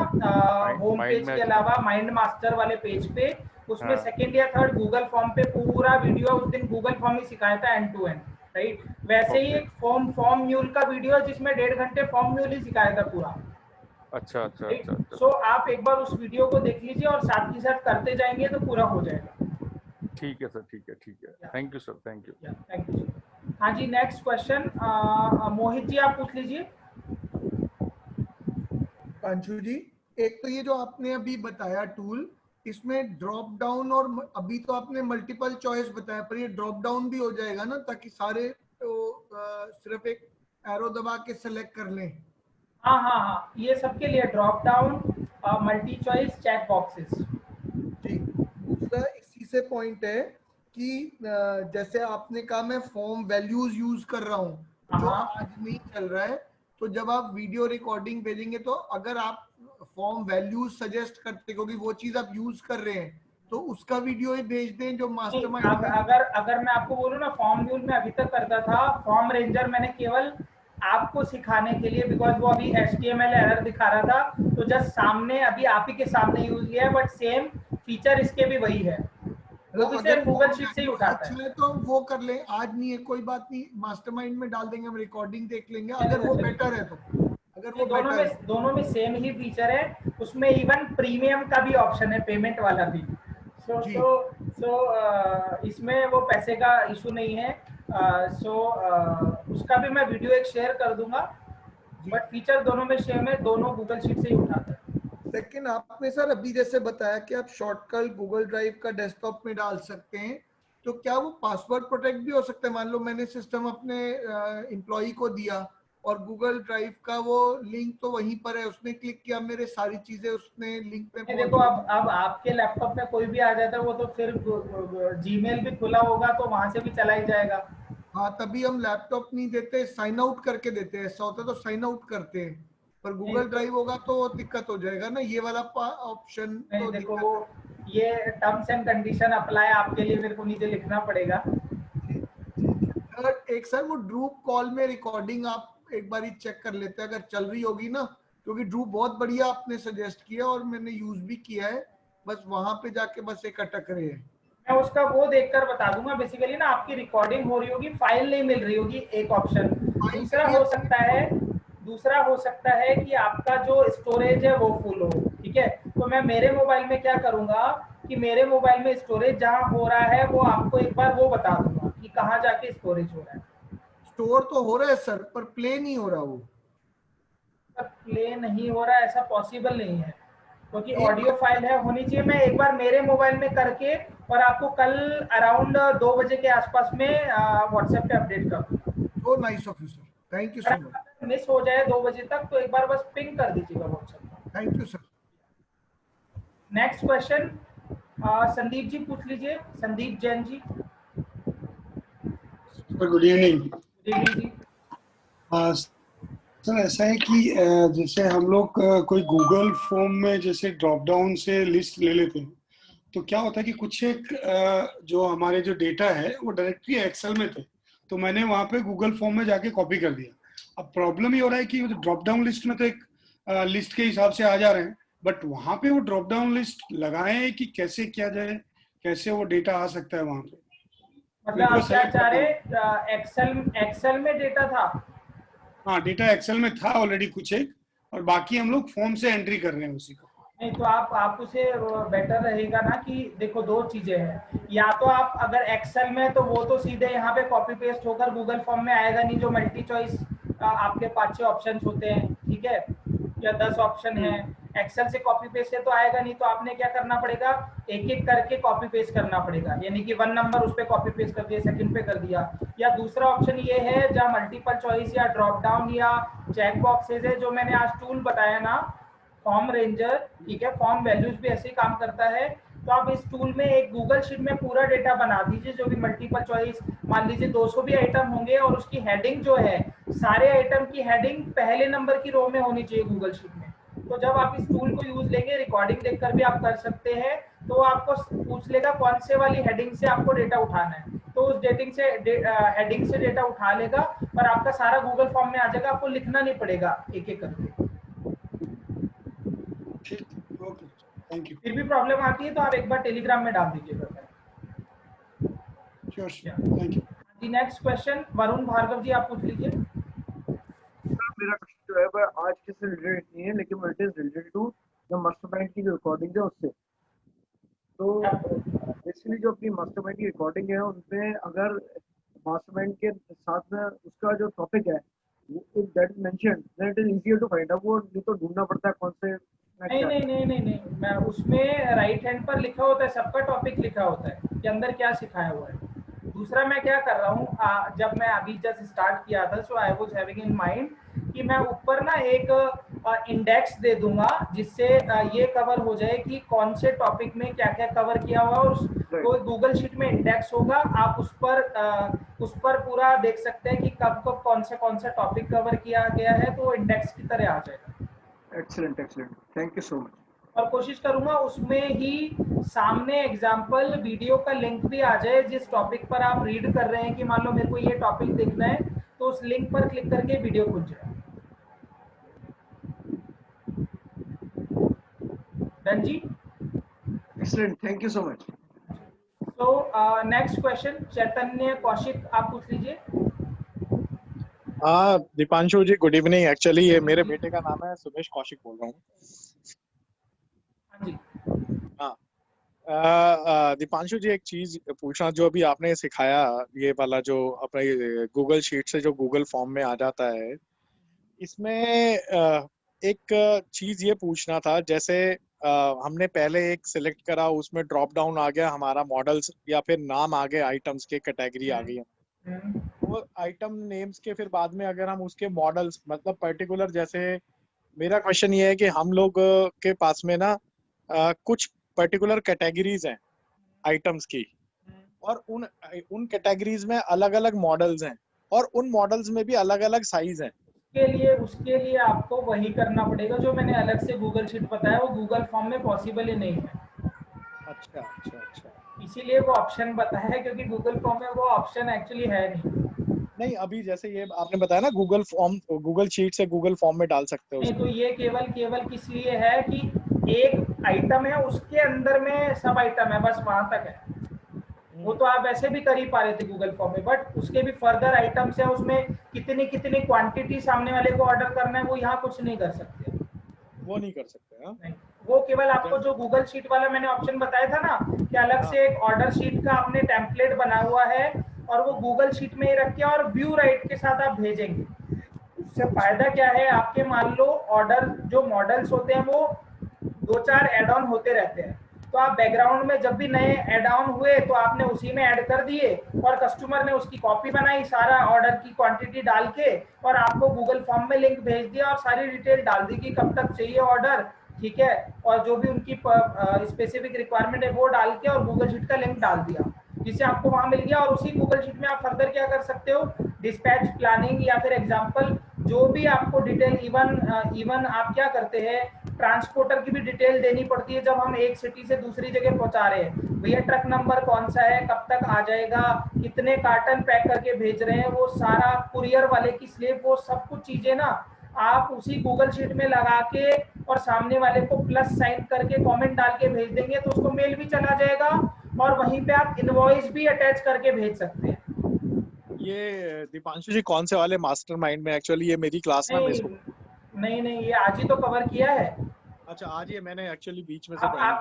होम पेज के अलावा माइंड मास्टर वाले पेज पे, उसमें सेकंड या थर्ड गूगल फॉर्म पे पूरा वीडियो, उस दिन गूगल फॉर्म ही सिखाया था एंड टू एंड, राइट। वैसे ही एक फॉर्म म्यूल का वीडियो है जिसमें 1.5 घंटे फॉर्म म्यूल ही सिखाया था पूरा। अच्छा अच्छा अच्छा, अच्छा। सो आप एक बार उस वीडियो को देख लीजिए और साथ ही साथ करते जाएंगे तो पूरा हो जाएगा। ठीक है सर, ठीक है ठीक है, thank you sir, thank you. Thank you. हाँ जी, नेक्स्ट क्वेश्चन मोहित जी आप पूछ लीजिए। पांचू जी, एक तो ये जो आपने अभी बताया टूल, इसमें ड्रॉप डाउन और अभी तो आपने मल्टीपल चॉइस बताया, पर ये ड्रॉप डाउन भी हो जाएगा ना, ताकि सारे तो सिर्फ एक एरो दबा के सेलेक्ट कर लें। हाँ हाँ हाँ, ये सबके लिए drop down, multi choice, check boxes. जी, दूसरा इसी से पॉइंट है कि जैसे आपने कहा मैं फॉर्म वैल्यूज यूज कर रहा हूँ जो हाँ आज नहीं चल रहा है, तो जब आप वीडियो रिकॉर्डिंग भेजेंगे तो अगर आप फॉर्म वैल्यूज सजेस्ट करते, क्योंकि वो चीज आप यूज कर रहे हैं, तो उसका वीडियो ही भेज दें जो नहीं, मास्टरमाइंड में। अगर मैं आपको बोलूँ ना, फॉर्म यूज मैं अभी तक करता था, फॉर्म रेंजर मैंने केवल आपको सिखाने के लिए, बिकॉज वो अभी HTML एरर दिखा रहा था, तो जस्ट सामने अभी आप ही के सामने यूज किया है, बट सेम फीचर इसके भी वही है, वो भी अगर सिर्फ गूगल शीट से ही उठाता अच्छा है। है तो हम वो कर लें, आज नहीं है कोई बात नहीं, मास्टरमाइंड में डाल देंगे, हम रिकॉर्डिंग देख लेंगे अगर वो बेटर है तो। अगर वो बेटर है दोनों में सेम ही फीचर है, उसमें इवन प्रीमियम का भी ऑप्शन है, पेमेंट वाला भी। सो जी। सो सो इसमें वो पैसे का इशू नहीं है। उसका भी मैं वीडियो एक शेयर कर दूंगा, जी। बट फीचर दोनों में सेम है, दोनों गूगल शीट से ही उठाता है। लेकिन आपने सर अभी जैसे बताया कि आप शॉर्टकट गूगल ड्राइव का डेस्कटॉप में डाल सकते हैं, तो क्या वो पासवर्ड प्रोटेक्ट भी हो सकता है? मान लो मैंने सिस्टम अपने एम्प्लॉय को दिया और गूगल ड्राइव का वो लिंक तो वहीं पर है, उसने क्लिक किया, मेरे सारी चीजें उसने लिंक पे ये पहुंच देखो, गई। अब आपके लैपटॉप में कोई भी आ जाता है, वो तो फिर जीमेल भी खुला होगा तो वहां से भी चला ही जाएगा। हाँ, तभी हम लैपटॉप नहीं देते, साइन आउट करके देते हैं, ऐसा होता है तो साइन आउट करते हैं, पर नहीं गूगल ड्राइव होगा तो दिक्कत हो जाएगा ना, ये वाला ऑप्शन नहीं, तो देखो दिक्कत वो, ये टर्म्स एंड कंडीशन अप्लाई आपके लिए मेरे को नीचे लिखना पड़ेगा। है। ठीक है। थर्ड, एक सर वो ड्रूप कॉल में रिकॉर्डिंग आप एक बार ही चेक कर लेते हैं अगर चल रही होगी ना, क्योंकि ड्रूप बहुत बढ़िया आपने सजेस्ट किया और मैंने यूज भी किया है, बस वहां पे जाके बस एक अटक रहे हैं। मैं उसका वो देखकर बता दूंगा, बेसिकली ना आपकी रिकॉर्डिंग हो रही होगी, फाइल नहीं मिल रही होगी, एक ऑप्शन। फाइल दूसरा के लिए हो सकता है, कि आपका जो स्टोरेज है वो फुल हो। ठीक है, तो मैं मेरे मोबाइल में क्या करूंगा कि मेरे मोबाइल में स्टोरेज जहां हो रहा है वो आपको एक बार वो बता दूंगा कि कहाँ जाके स्टोरेज हो रहा है। स्टोर तो हो रहा है सर, पर प्ले नहीं हो रहा वो। प्ले नहीं हो रहा है ऐसा पॉसिबल नहीं है, क्योंकि एक ऑडियो फाइल है, होनी चाहिए। मैं एक बार मेरे मोबाइल में करके और आपको कल अराउंड 2 बजे के आसपास में व्हाट्सएप पे अपडेट कर दूंगा। So nice of you sir, thank you so much. अगर मिस हो जाए 2 बजे तक तो एक बार बस पिंग कर दीजिएगा व्हाट्सएप पर। Thank you sir. Next question Sandeep ji पूछ लीजिए, Sandeep Jain ji. Good evening. Good evening जी। सर ऐसा है कि जैसे हम लोग कोई गूगल फॉर्म में जैसे ड्रॉप डाउन से लिस्ट ले लेते हैं, तो क्या होता है कि कुछ एक जो हमारे जो डेटा है वो डायरेक्टली एक्सेल में थे, तो मैंने वहां पे गूगल फॉर्म में जाके कॉपी कर दिया। अब प्रॉब्लम ये हो रहा है कि ड्रॉप डाउन लिस्ट में तो एक लिस्ट के हिसाब से आ जा रहे हैं, बट वहां पे वो ड्रॉप डाउन लिस्ट लगाएं कि कैसे किया जाए, कैसे वो डेटा आ सकता है वहां पे? मतलब मेरे को आप क्या सेलेक्ट चाह करना रहे, होगा। एक्सेल में डेटा था? हाँ, डेटा एक्सेल में था ऑलरेडी कुछ एक, और बाकी हम लोग फॉर्म से एंट्री कर रहे हैं उसी को। नहीं, तो आप उसे बेटर रहेगा ना कि देखो, दो चीजें हैं, या तो आप अगर एक्सेल में, तो वो तो सीधे यहाँ पे कॉपी पेस्ट होकर गूगल फॉर्म में आएगा नहीं, जो मल्टी चॉइस आपके 5-6 ऑप्शन होते हैं, ठीक है, या 10 ऑप्शन है। एक्सेल से कॉपी पेस्ट है तो आएगा नहीं, तो आपने क्या करना पड़ेगा, एक एक करके कॉपी पेस्ट करना पड़ेगा, यानी कि 1 नंबर उस पर कॉपी पेस्ट कर दिया, सेकंड पे कर दिया। या दूसरा ऑप्शन ये है जहाँ मल्टीपल चॉइस या ड्रॉप डाउन या चेक बॉक्सेज है, जो मैंने आज टूल बताया ना, फॉर्म रेंजर, ठीक है, फॉर्म वैल्यूज भी ऐसे ही काम करता है। तो आप इस टूल में एक गूगल शीट में पूरा डेटा बना दीजिए, जो भी मल्टीपल चॉइस, मान लीजिए 200 भी आइटम होंगे, और उसकी हेडिंग जो है, सारे आइटम की हेडिंग पहले नंबर की रो में होनी चाहिए गूगल शीट में। तो जब आप इस टूल को यूज लेंगे, रिकॉर्डिंग देखकर भी आप कर सकते हैं, तो आपको पूछ लेगा कौन से वाली हेडिंग से आपको डेटा उठाना है, तो उस हेडिंग से डेटा उठा लेगा, और आपका सारा गूगल फॉर्म में आ जाएगा, आपको लिखना नहीं पड़ेगा एक एक करके। ठीक, ओके, थैंक यू। फिर भी प्रॉब्लम आती है तो आप एक बार टेलीग्राम में डाल दीजिएगा। Sure, thank you. जी, नेक्स्ट क्वेश्चन वरुण भार्गव जी, आप पूछ लीजिए। मेरा क्वेश्चन जो है वह आज के से रिलेटेड नहीं है, लेकिन it is related to the mastermind की जो रिकॉर्डिंग है उससे। तो बेसिकली जो अपनी मास्टरमाइंड की रिकॉर्डिंग है उनमें अगर मास्टरमाइंड के साथ में उसका जो टॉपिक है if that is mentioned then it is easier to find out. वो नहीं तो ढूंढना पड़ता है कौन से नहीं, मैं उसमें राइट हैंड पर लिखा होता है, सबका टॉपिक लिखा होता है कि अंदर क्या सिखाया हुआ है। दूसरा मैं क्या कर रहा हूँ, जब मैं अभी जस्ट स्टार्ट किया था, so I was having in mind कि मैं ऊपर ना एक इंडेक्स दे दूंगा जिससे ये कवर हो जाए कि कौन से टॉपिक में क्या क्या कवर किया हुआ, और तो गूगल शीट में इंडेक्स होगा, आप उस पर पूरा देख सकते हैं कि कब कब कौन सा टॉपिक कवर किया गया है, तो वो इंडेक्स की तरह आ जाएगा। Excellent excellent, thank you so much. और कोशिश करूंगा उसमें ही सामने एग्जांपल वीडियो का लिंक भी आ जाए, जिस टॉपिक पर आप रीड कर रहे हैं कि मान लो मेरे को ये टॉपिक देखना है, तो उस लिंक पर क्लिक करके वीडियो खुल जाए। डन जी, excellent, thank you so much. तो नेक्स्ट क्वेश्चन चैतन्य कौशिक, आप पूछ लीजिए। Deepanshu ji good evening. Actually ये मेरे बेटे का नाम है सुमेश कौशिक, बोल रहा हूँ। हाँ, दीपांशु जी एक चीज पूछना, जो अभी आपने सिखाया ये वाला जो अपने गूगल शीट से जो गूगल फॉर्म में आ जाता है, इसमें एक चीज ये पूछना था, जैसे हमने पहले एक सिलेक्ट करा, उसमें ड्रॉप डाउन आ गया हमारा मॉडल्स या फिर नाम आ गए, आइटम्स के कैटेगरी आ गई, वो आइटम नेम्स के फिर बाद में अगर हम उसके मॉडल्स मतलब पर्टिकुलर, जैसे मेरा क्वेश्चन ये है कि हम लोग के पास में ना कुछ पर्टिकुलर कैटेगरीज हैं आइटम्स की, और उन कैटेगरीज में अलग अलग मॉडल्स हैं, और उन मॉडल्स में भी अलग अलग साइज हैं। उसके लिए आपको वही करना पड़ेगा जो मैंने अलग से गूगल शीट बताया, वो गूगल फॉर्म में पॉसिबल ही नहीं है। अच्छा अच्छा अच्छा, इसीलिए वो ऑप्शन बताया है, क्योंकि गूगल फॉर्म में वो ऑप्शन एक्चुअली है नहीं। अभी जैसे ये आपने बताया ना गूगल फॉर्म, गूगल शीट से गूगल फॉर्म में डाल सकते हो। नहीं, तो ये केवल किस लिए है कि एक आइटम है, उसके अंदर में सब आइटम है, बस वहां तक है। वो तो आप वैसे भी कर ही पा रहे थे गूगल फॉर्म में, बट उसके भी फर्दर आइटम्स है, उसमें कितनी क्वांटिटी सामने वाले को ऑर्डर करना है, वो यहाँ कुछ नहीं कर सकते। वो नहीं कर सकते। हाँ, नहीं, वो केवल आपको जो गूगल शीट वाला मैंने ऑप्शन बताया था ना कि अलग से एक ऑर्डर शीट का आपने टेम्पलेट बना हुआ है, और वो गूगल शीट में ही रख के और व्यू राइट के साथ आप भेजेंगे। उससे फायदा क्या है, आपके मान लो ऑर्डर जो मॉडल्स होते हैं वो 2-4 एड ऑन होते रहते हैं, तो आप बैकग्राउंड में जब भी नए एड ऑन हुए तो आपने उसी में ऐड कर दिए, और कस्टमर ने उसकी कॉपी बनाई सारा ऑर्डर की क्वांटिटी डाल के, और आपको गूगल फॉर्म में लिंक भेज दिया और सारी डिटेल डाल दी कि कब तक चाहिए ऑर्डर, ठीक है, और जो भी उनकी स्पेसिफिक रिक्वायरमेंट है वो डाल के, और गूगल शीट का लिंक डाल दिया, जिससे आपको वहां मिल गया। और उसी गूगल शीट में आप फर्दर क्या कर सकते हो, डिस्पैच प्लानिंग या फिर एग्जांपल जो भी आपको डिटेल, इवन आप क्या करते हैं, ट्रांसपोर्टर की भी डिटेल देनी पड़ती है जब हम एक सिटी से दूसरी जगह पहुंचा रहे हैं, भैया ट्रक नंबर कौन सा है, कब तक आ जाएगा, कितने कार्टन पैक करके भेज रहे हैं, वो सारा कुरियर वाले की स्लिप, वो सब कुछ चीजें ना आप उसी गूगल शीट में लगा के और सामने वाले को प्लस साइन करके कमेंट डाल के भेज देंगे, तो उसको मेल भी चला जाएगा, और वहीं पे आप इनवॉइस भी अटैच करके भेज सकते हैं। ये दीपांशु जी कौन से वाले मास्टरमाइंड में? एक्चुअली ये मेरी क्लास में मिस हो। नहीं, ये आज ही तो कवर किया है। अच्छा, आज ये मैंने एक्चुअली बीच में से आप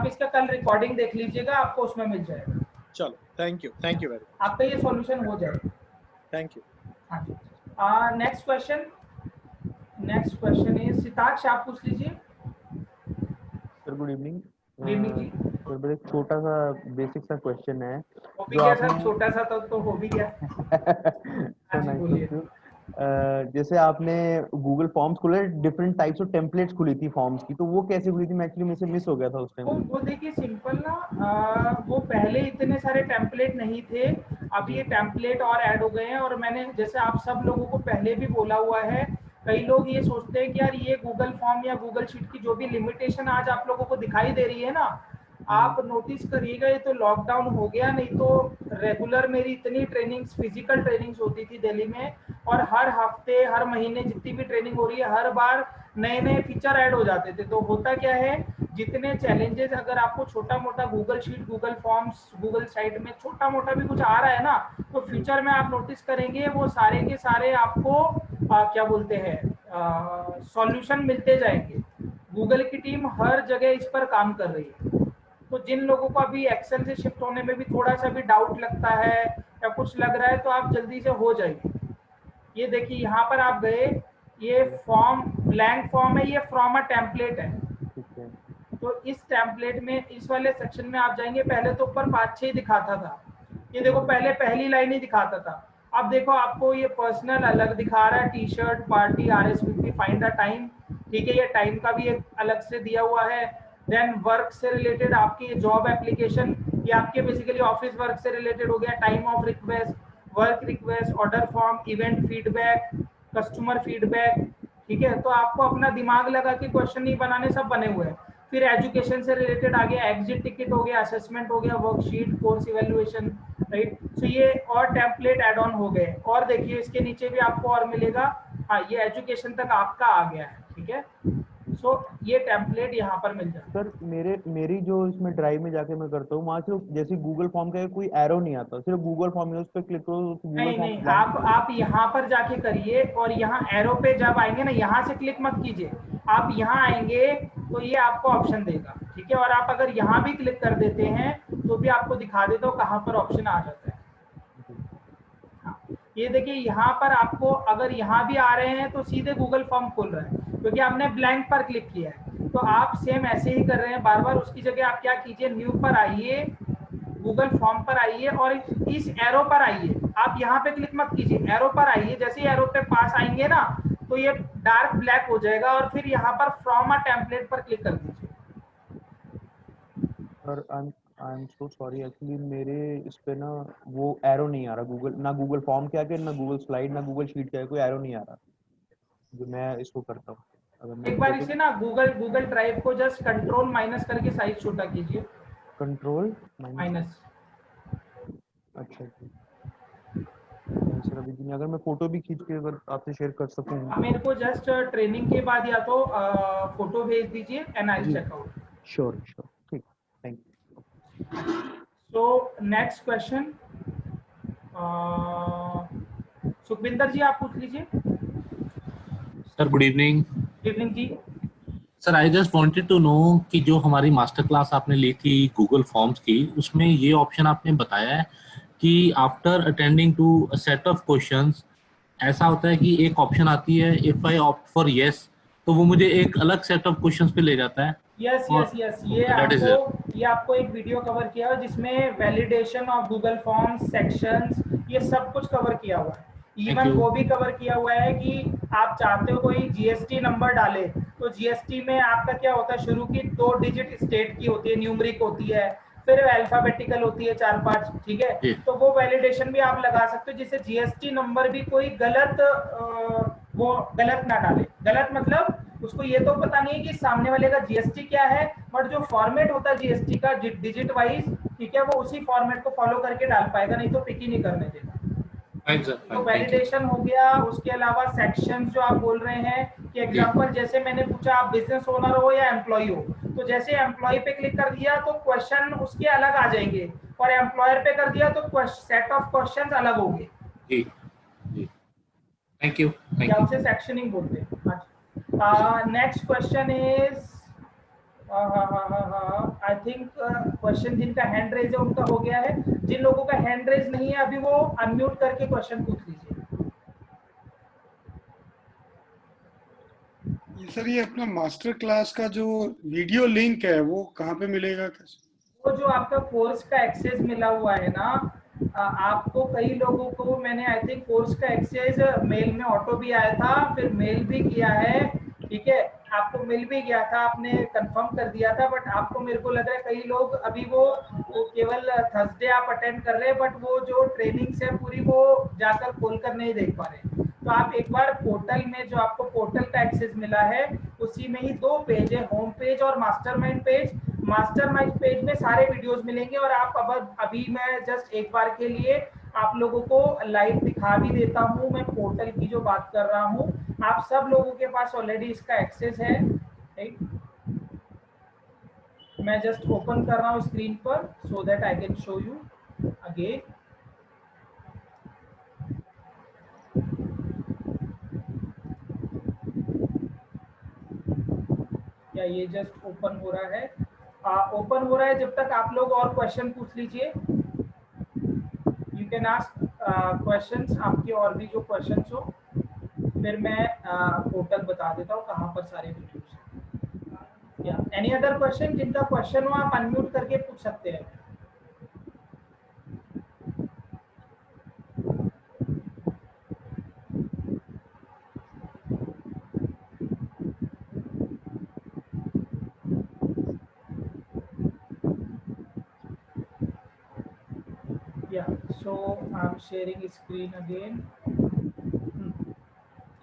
इसका कल रिकॉर्डिंग देख लीजिएगा, आपको उसमें मिल जाएगा। चलो, थैंक यू वेरी मच। आपका ये सॉल्यूशन हो जाएगा। Thank you. हाँ, नेक्स्ट क्वेश्चन है सिताक्ष, आप पूछ लीजिए। Sir good evening. सर बड़ा छोटा सा बेसिक सा क्वेश्चन है जो आपने, छोटा सा तो हो भी गया। जैसे आपने गूगल फॉर्म्स खुले, डिफरेंट टाइप्स ऑफ टेम्पलेट्स खुली थी फॉर्म्स की, तो वो कैसे खुली थी? मैं एक्चुअली मुझसे मिस हो गया था उस टाइम। वो देखिए सिंपल ना, वो पहले इतने सारे टेम्पलेट नहीं थे, अब ये टेम्पलेट और ऐड हो गए हैं। और मैंने जैसे आप सब लोगों को पहले भी बोला हुआ है, कई लोग ये सोचते हैं कि यार ये गूगल फॉर्म या गूगल शीट की जो भी लिमिटेशन आज आप लोगों को दिखाई दे रही है ना, आप नोटिस करिएगा, ये तो लॉकडाउन हो गया, नहीं तो रेगुलर मेरी इतनी ट्रेनिंग्स, फिजिकल ट्रेनिंग्स होती थी दिल्ली में, और हर हफ्ते हर महीने जितनी भी ट्रेनिंग हो रही है, हर बार नए नए फीचर ऐड हो जाते थे। तो होता क्या है, जितने चैलेंजेस अगर आपको छोटा मोटा Google sheet, Google forms, Google site में छोटा मोटा भी कुछ आ रहा है ना, तो फ्यूचर में आप नोटिस करेंगे वो सारे के सारे आपको क्या बोलते हैं, सॉल्यूशन मिलते जाएंगे। गूगल की टीम हर जगह इस पर काम कर रही है। तो जिन लोगों को अभी एक्सेल से शिफ्ट होने में भी थोड़ा सा भी डाउट लगता है, या कुछ लग रहा है तो आप जल्दी से हो जाएगी। ये देखिए यहाँ पर आप गए, ये फॉर्म ब्लैंक फॉर्म है, ये फ्रॉम अ टेम्पलेट है। ठीक है। तो इस टेम्पलेट में इस वाले सेक्शन में आप जाएंगे, पहले तो ऊपर 5-6 दिखाता था, ये देखो पहले पहली लाइन ही दिखाता था। अब देखो आपको ये पर्सनल अलग दिखा रहा है, T shirt, party, RSVP, find the time, ठीक है, ये टाइम का भी एक अलग से दिया हुआ है। देन वर्क से रिलेटेड आपकी जॉब एप्लीकेशन, ये आपके बेसिकली ऑफिस वर्क से रिलेटेड हो गया। Time of request, work request, order form, event feedback, customer feedback, ठीक है। तो आपको अपना दिमाग लगा के क्वेश्चन नहीं बनाने, सब बने हुए हैं। फिर एजुकेशन से रिलेटेड आ गया, एग्जिट टिकट हो गया, असेसमेंट हो गया, वर्कशीट, कोर्स इवैल्यूएशन, राइट। सो ये और टेम्पलेट ऐड ऑन हो गए। और देखिए इसके नीचे भी आपको और मिलेगा, हाँ ये एजुकेशन तक आपका आ गया है, ठीक है। सो ये टेम्पलेट यहाँ पर मिल जाता है। सर मेरी जो इसमें ड्राइव में जाके मैं करता हूँ, वहाँ सिर्फ जैसे गूगल फॉर्म का कोई एरो नहीं आता, सिर्फ गूगल फॉर्म है, उस पर क्लिक करो तो गूगल नहीं फॉर्म नहीं, आप यहाँ पर जाके करिए, और यहाँ एरो पे जब आएंगे ना, यहाँ से क्लिक मत कीजिए, आप यहाँ आएंगे तो ये आपको ऑप्शन देगा, ठीक है। और आप अगर यहाँ भी क्लिक कर देते हैं तो भी आपको दिखा देता हूँ कहाँ पर ऑप्शन आ जाता है। हाँ, ये देखिए यहाँ पर आपको अगर यहाँ भी आ रहे हैं तो सीधे गूगल फॉर्म खोल रहा है, क्योंकि आपने ब्लैंक पर क्लिक किया है। तो आप सेम ऐसे ही कर रहे हैं बार बार, उसकी जगह आप क्या कीजिए, न्यू पर आइए, गूगल फॉर्म पर आइए और इस एरो पर आइए। आप यहाँ पे क्लिक मत कीजिए, एरो पर आइए। जैसे ही एरो पे पास आएंगे ना तो ये डार्क ब्लैक हो जाएगा, और फिर यहाँ पर फ्रॉम अ टेम्पलेट पर क्लिक कर दीजिए। Sir I am so sorry, actually मेरे इस पे ना वो एरो नहीं आ रहा, गूगल ना गूगल फॉर्म के आगे, ना गूगल स्लाइड, ना गूगल शीट के आगे कोई एरो नहीं आ रहा जो मैं इसको करता हूँ। अगर मैं एक बार इसे ना गूगल ड्राइव को जस्ट कंट्रोल माइनस करके साइज छोटा कीजिए, कंट्रोल माइनस। अच्छा जी सर, अभी नहीं, अगर मैं फोटो भी खींच के अगर आपसे शेयर कर सकूं। मेरे को जस्ट ट्रेनिंग के बाद या तो फोटो भेज दीजिए and I check out. Sure sure, ठीक, thank you. So next question, Sukhwinder ji आप पूछ लीजिए। Sir good evening. Good evening जी। Sir I just wanted to know कि जो हमारी मास्टर क्लास आपने ली थी गूगल फॉर्म्स की, उसमें ये ऑप्शन आपने बताया है कि after attending to a set of questions, ऐसा होता है कि एक ऑप्शन आती है if I opt for yes, तो वो मुझे एक अलग सेट ऑफ क्वेश्चंस पे ले जाता है। यस यस यस, ये आपको एक वीडियो कवर किया है जिसमें validation of Google forms, sections, ये सब कुछ कवर किया हुआ है। इवन वो भी कवर किया हुआ है कि आप चाहते हो कोई जीएसटी नंबर डाले तो जीएसटी में आपका क्या होता है, शुरू की 2 डिजिट स्टेट की होती है, न्यूमरिक होती है, फिर अल्फाबेटिकल होती है 4-5, ठीक है। तो वो वैलिडेशन भी आप लगा सकते हो जिससे जीएसटी नंबर भी कोई गलत वो गलत ना डाले। गलत मतलब उसको ये तो पता नहीं है कि सामने वाले का जीएसटी क्या है, बट जो फॉर्मेट होता है जीएसटी का डिजिट वाइज, ठीक है, वो उसी फॉर्मेट को फॉलो करके डाल पाएगा, नहीं तो पिक ही नहीं करने देगा। तो वैलिडेशन हो गया। उसके अलावा सेक्शंस जो आप बोल रहे हैं कि एग्जांपल जैसे मैंने पूछा आप बिजनेस ओनर हो या एम्प्लॉय हो, तो जैसे एम्प्लॉय पे क्लिक कर दिया तो क्वेश्चन उसके अलग आ जाएंगे, और एम्प्लॉयर पे कर दिया तो सेट ऑफ क्वेश्चंस अलग होंगे। जी जी, थैंक यू। उसे सेक्शनिंग बोलते हैं। Next question is I think question जिनका हैंड रेज है उनका हो गया है, जिन लोगों का हैंड रेज नहीं है अभी वो अनम्यूट करके क्वेश्चन पूछ लीजिए। सर ये अपना मास्टर क्लास का जो वीडियो लिंक है वो कहाँ पे मिलेगा? वो जो आपका कोर्स का एक्सेस मिला हुआ है ना, आपको कई लोगों को मैंने आई थिंक कोर्स का एक्सेस मेल में ऑटो भी आया था, फिर मेल भी किया है, ठीक है, आपको मिल भी गया था, आपने कंफर्म कर दिया था, बट आपको मेरे को लग रहा है कई लोग अभी वो केवल थर्सडे आप अटेंड कर रहे हैं, बट वो जो ट्रेनिंग्स है पूरी वो जाकर खोल कर नहीं देख पा रहे। तो आप एक बार पोर्टल में जो आपको पोर्टल का एक्सेस मिला है उसी में ही 2 पेज है, होम पेज और मास्टरमाइंड पेज। मास्टरमाइंड पेज में सारे वीडियोस मिलेंगे, और आप अभी मैं जस्ट एक बार के लिए आप लोगों को लाइव दिखा भी देता हूं, मैं पोर्टल की जो बात कर रहा हूं, आप सब लोगों के पास ऑलरेडी इसका एक्सेस है, राइट। मैं जस्ट ओपन कर रहा हूं स्क्रीन पर so that I can show you again. या ये जस्ट ओपन हो रहा है, ओपन हो रहा है। जब तक आप लोग और क्वेश्चन पूछ लीजिए, you you can ask questions, आपके और भी जो क्वेश्चंस हो, फिर मैं पोर्टल बता देता हूँ कहाँ पर सारे वीडियोस हैं। या एनी अदर क्वेश्चन, जिनका क्वेश्चन हो आप अनम्यूट करके पूछ सकते हैं। Yeah, so I'm sharing screen again.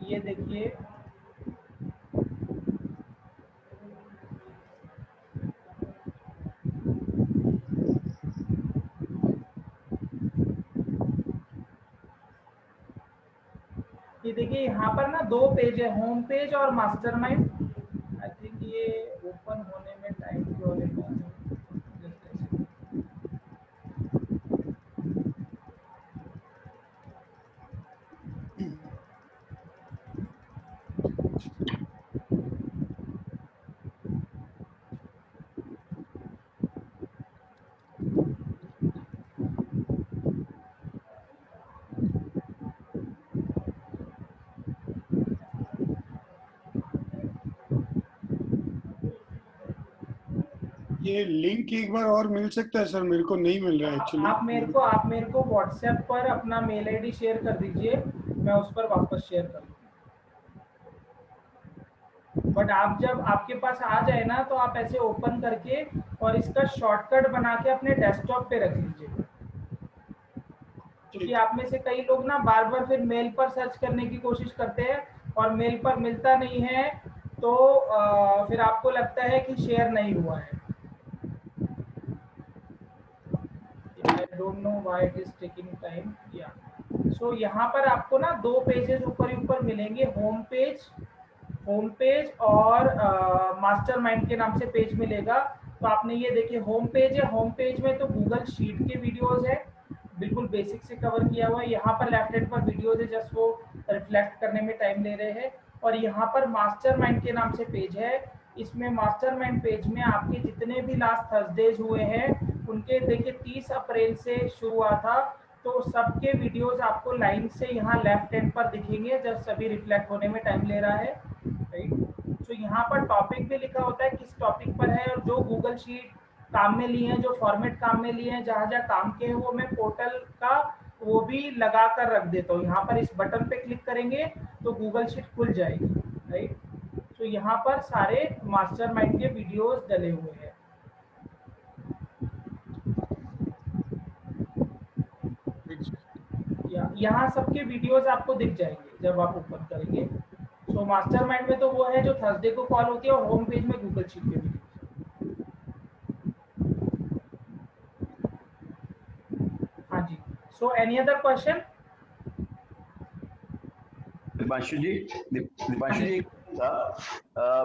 ये देखिए, ये देखिए यहाँ पर ना 2 पेज है, होम पेज और मास्टरमाइंड। आई थिंक ये ओपन होने में टाइम क्यों लेता है। ये लिंक एक बार और मिल सकता है सर? मेरे को नहीं मिल रहा है एक्चुअली। आप मेरे को व्हाट्सएप पर अपना मेल आईडी शेयर कर दीजिए, मैं उस पर वापस शेयर कर दूंगा। बट आप जब आपके पास आ जाए ना, तो आप ऐसे ओपन करके और इसका शॉर्टकट बना के अपने डेस्कटॉप पे रख लीजिए, क्योंकि आप में से कई लोग ना बार बार फिर मेल पर सर्च करने की कोशिश करते हैं और मेल पर मिलता नहीं है, तो फिर आपको लगता है कि शेयर नहीं हुआ है। I don't know why it is taking time. Yeah. So यहाँ पर आपको ना 2 पेजेस ऊपर ही ऊपर मिलेंगे, होम पेज और मास्टरमाइंड के नाम से पेज मिलेगा। तो आपने ये देखिए होम पेज है, होम पेज में तो गूगल शीट के वीडियोस है, बिल्कुल बेसिक से कवर किया हुआ है। यहाँ पर लेफ्ट हैंड पर वीडियोस है, जस्ट वो रिफ्लेक्ट करने में टाइम ले रहे हैं। और यहाँ पर मास्टरमाइंड के नाम से पेज है, इसमें मास्टरमाइंड पेज में आपके जितने भी लास्ट थर्सडेज हुए हैं उनके देखिए 30 अप्रैल से शुरू हुआ था, तो सबके वीडियोस आपको लाइन से यहाँ लेफ्ट हैंड पर दिखेंगे, जब सभी रिफ्लेक्ट होने में टाइम ले रहा है, राइट। तो यहाँ पर टॉपिक भी लिखा होता है किस टॉपिक पर है, और जो गूगल शीट काम में लिए हैं, जो फॉर्मेट काम में लिए हैं, जहाँ जहाँ काम के हैं, वो मैं पोर्टल का वो भी लगा कर रख देता हूँ। यहाँ पर इस बटन पे क्लिक करेंगे तो गूगल शीट खुल जाएगी, राइट। तो यहाँ पर सारे मास्टरमाइंड के वीडियोस डले हुए हैं। यहाँ सबके वीडियोस आपको दिख जाएंगे जब आप ओपन करेंगे। सो मास्टरमाइंड में तो वो है जो थर्सडे को कॉल होती है, और होम पेज में गूगल शीट के वीडियो। हाँ जी, so any other question? Dipanshu ji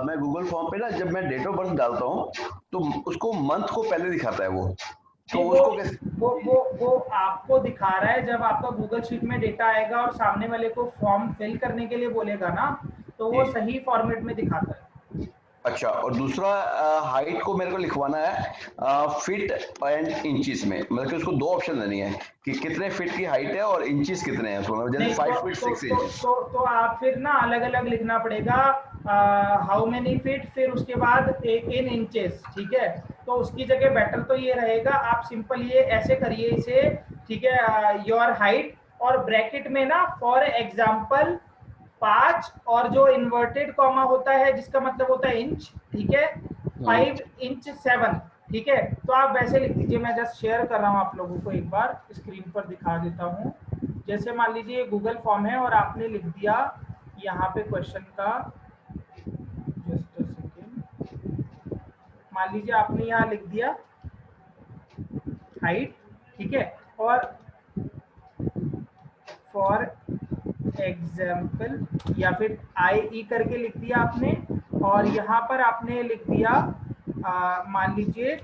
मैं गूगल फॉर्म पे ना जब मैं डेट ऑफ बर्थ डालता हूँ तो उसको मंथ को पहले दिखाता है, वो तो उसको कैसे? वो आपको दिखा रहा है जब आपका गूगल शीट में डेटा आएगा और सामने वाले को फॉर्म फिल करने के लिए बोलेगा ना, तो वो सही फॉर्मेट में दिखाता है। अच्छा, और दूसरा हाइट को मेरे को लिखवाना है फीट एंड इंचेस में, मतलब कि उसको 2 ऑप्शन देनी है कि कितने फीट की हाइट है और इंचेस कितने हैं उसको, जैसे 5 फीट 6 इंचेस। तो आप फिर ना अलग अलग लिखना पड़ेगा, हाउ मेनी फीट, फिर उसके बाद इन इंचेस, ठीक है। तो उसकी जगह बेटर तो ये रहेगा, आप सिंपल ये ऐसे करिए इसे, ठीक है, योर हाइट और ब्रैकेट में ना फॉर एग्जाम्पल 5 और जो इन्वर्टेड कॉमा होता है जिसका मतलब होता है इंच, ठीक है, 5 इंच 7, ठीक है। तो आप वैसे लिख दीजिए, मैं जस्ट शेयर कर रहा हूँ आप लोगों को, एक बार स्क्रीन पर दिखा देता हूँ। जैसे मान लीजिए गूगल फॉर्म है और आपने लिख दिया यहाँ पे क्वेश्चन का, जस्ट अ सेकेंड, मान लीजिए आपने यहाँ लिख दिया हाइट, ठीक है, और फॉर एग्जाम्पल या फिर IE करके लिख दिया आपने, और यहाँ पर आपने लिख दिया मान लीजिए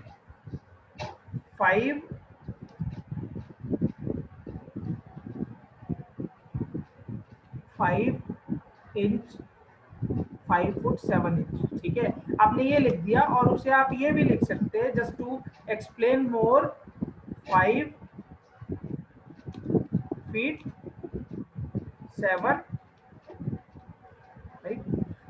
5 इंच 5 फुट 7 इंच, ठीक है। आपने ये लिख दिया, और उसे आप ये भी लिख सकते हैं just to explain more, 5 feet 7, right.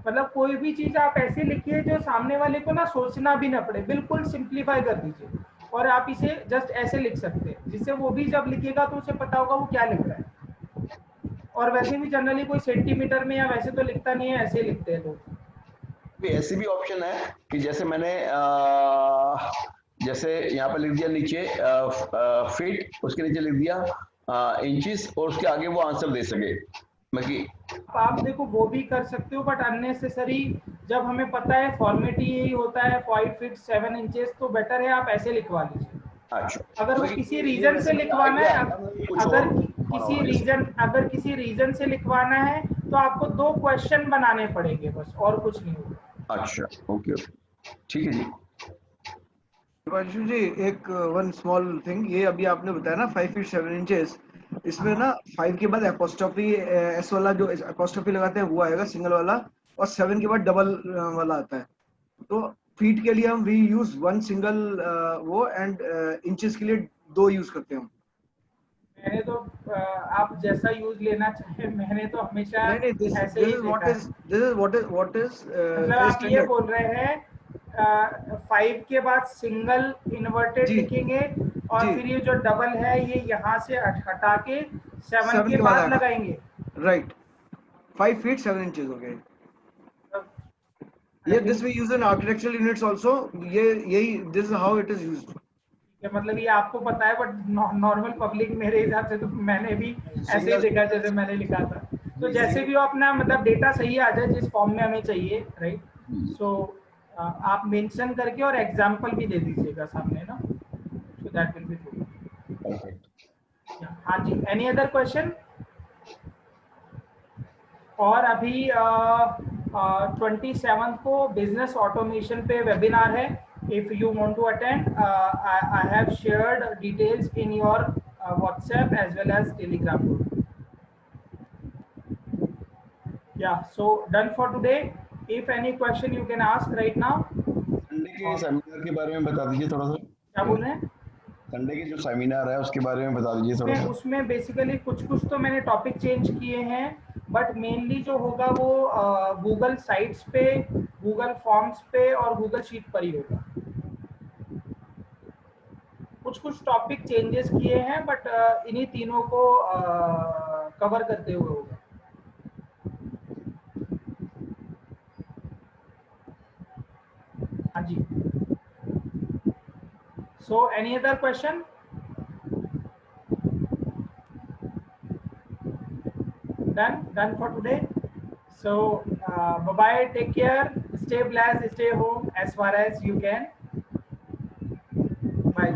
मतलब कोई भी चीज आप ऐसे लिखिए जो सामने वाले को ना सोचना भी ना पड़े, बिल्कुल सिंप्लीफाई कर दीजिए और आप इसे जस्ट ऐसे लिख सकते हैं, जिससे वो भी जब लिखेगा तो उसे पता होगा वो क्या लिख रहा है। और वैसे भी जनरली कोई सेंटीमीटर में या वैसे तो लिखता नहीं है, ऐसे ही लिखते हैं लोग। ऐसी भी ऑप्शन है कि जैसे मैंने जैसे यहाँ पर लिख दिया नीचे फीट, उसके नीचे लिख दिया इंचेस और उसके आगे वो आंसर दे सके। आप देखो वो भी कर सकते हो, बट अननेसेसरी जब हमें पता है फॉर्मेट ही यही होता है 5 फीट 7 इंचेस, तो बेटर है आप ऐसे लिखवा लीजिए। अच्छा, अगर वो किसी रीजन से लिखवाना है, अगर किसी रीजन से लिखवाना है तो आपको 2 क्वेश्चन बनाने पड़ेंगे बस, और कुछ नहीं होगा। अच्छा, ओके, ठीक है जी। दीपांशु जी, एक वन स्मॉल थिंग, ये अभी आपने बताया ना 5 फीट 7 इंचेस, इसमें ना 5 के बाद एपोस्ट्रोफी एस वाला जो एपोस्ट्रोफी लगाते हैं वो आएगा सिंगल वाला, और 7 के बाद डबल वाला आता है। तो फीट के लिए हम वी यूज 1 सिंगल वो, एंड इंचेस के लिए 2 यूज करते हैं हम। मैंने तो आप जैसा यूज लेना चाहे, मैंने तो हमेशा ऐसे ही मतलब आप ये बोल रहे हैं 5 के बाद सिंगल इन्वर्टेड लिखेंगे और फिर ये जो डबल है ये यहाँ से हटा के 7 के बाद लगाएंगे, राइट। 5 फीट 7 इंचेस हो गए। ये this we use in architectural units also, यही this is how it is used. मतलब ये आपको पता है, बट नॉर्मल पब्लिक मेरे हिसाब से तो मैंने भी ऐसे ही देखा जैसे मैंने लिखा था। तो जैसे भी हो अपना मतलब डेटा सही आ जाए जिस फॉर्म में हमें चाहिए, राइट। सो आप मेंशन करके और एग्जांपल भी दे दीजिएगा सामने ना, so that will be good. हाँ जी, एनी अदर क्वेश्चन? और अभी 27 को बिजनेस ऑटोमेशन पे वेबिनार है। If you want to attend, I have shared details in your WhatsApp as well as Telegram group. Yeah, so done for today. If any question you can ask right now. Sunday के सेमिनार के बारे में बता दीजिए थोड़ा सा। क्या बोल रहे हैं? संडे के जो सेमिनार है उसके बारे में बता दीजिए थोड़ा सा। उसमें बेसिकली कुछ तो मैंने टॉपिक चेंज किए हैं, बट मेनली जो होगा वो गूगल साइट्स पे, गूगल फॉर्म्स पे और गूगल शीट पर ही होगा। कुछ टॉपिक चेंजेस किए हैं, बट इन्हीं तीनों को कवर करते हुए होगा। हाँ जी। So any other question? Done for today. So bye bye, take care, stay blessed, stay home as far as you can. Bye.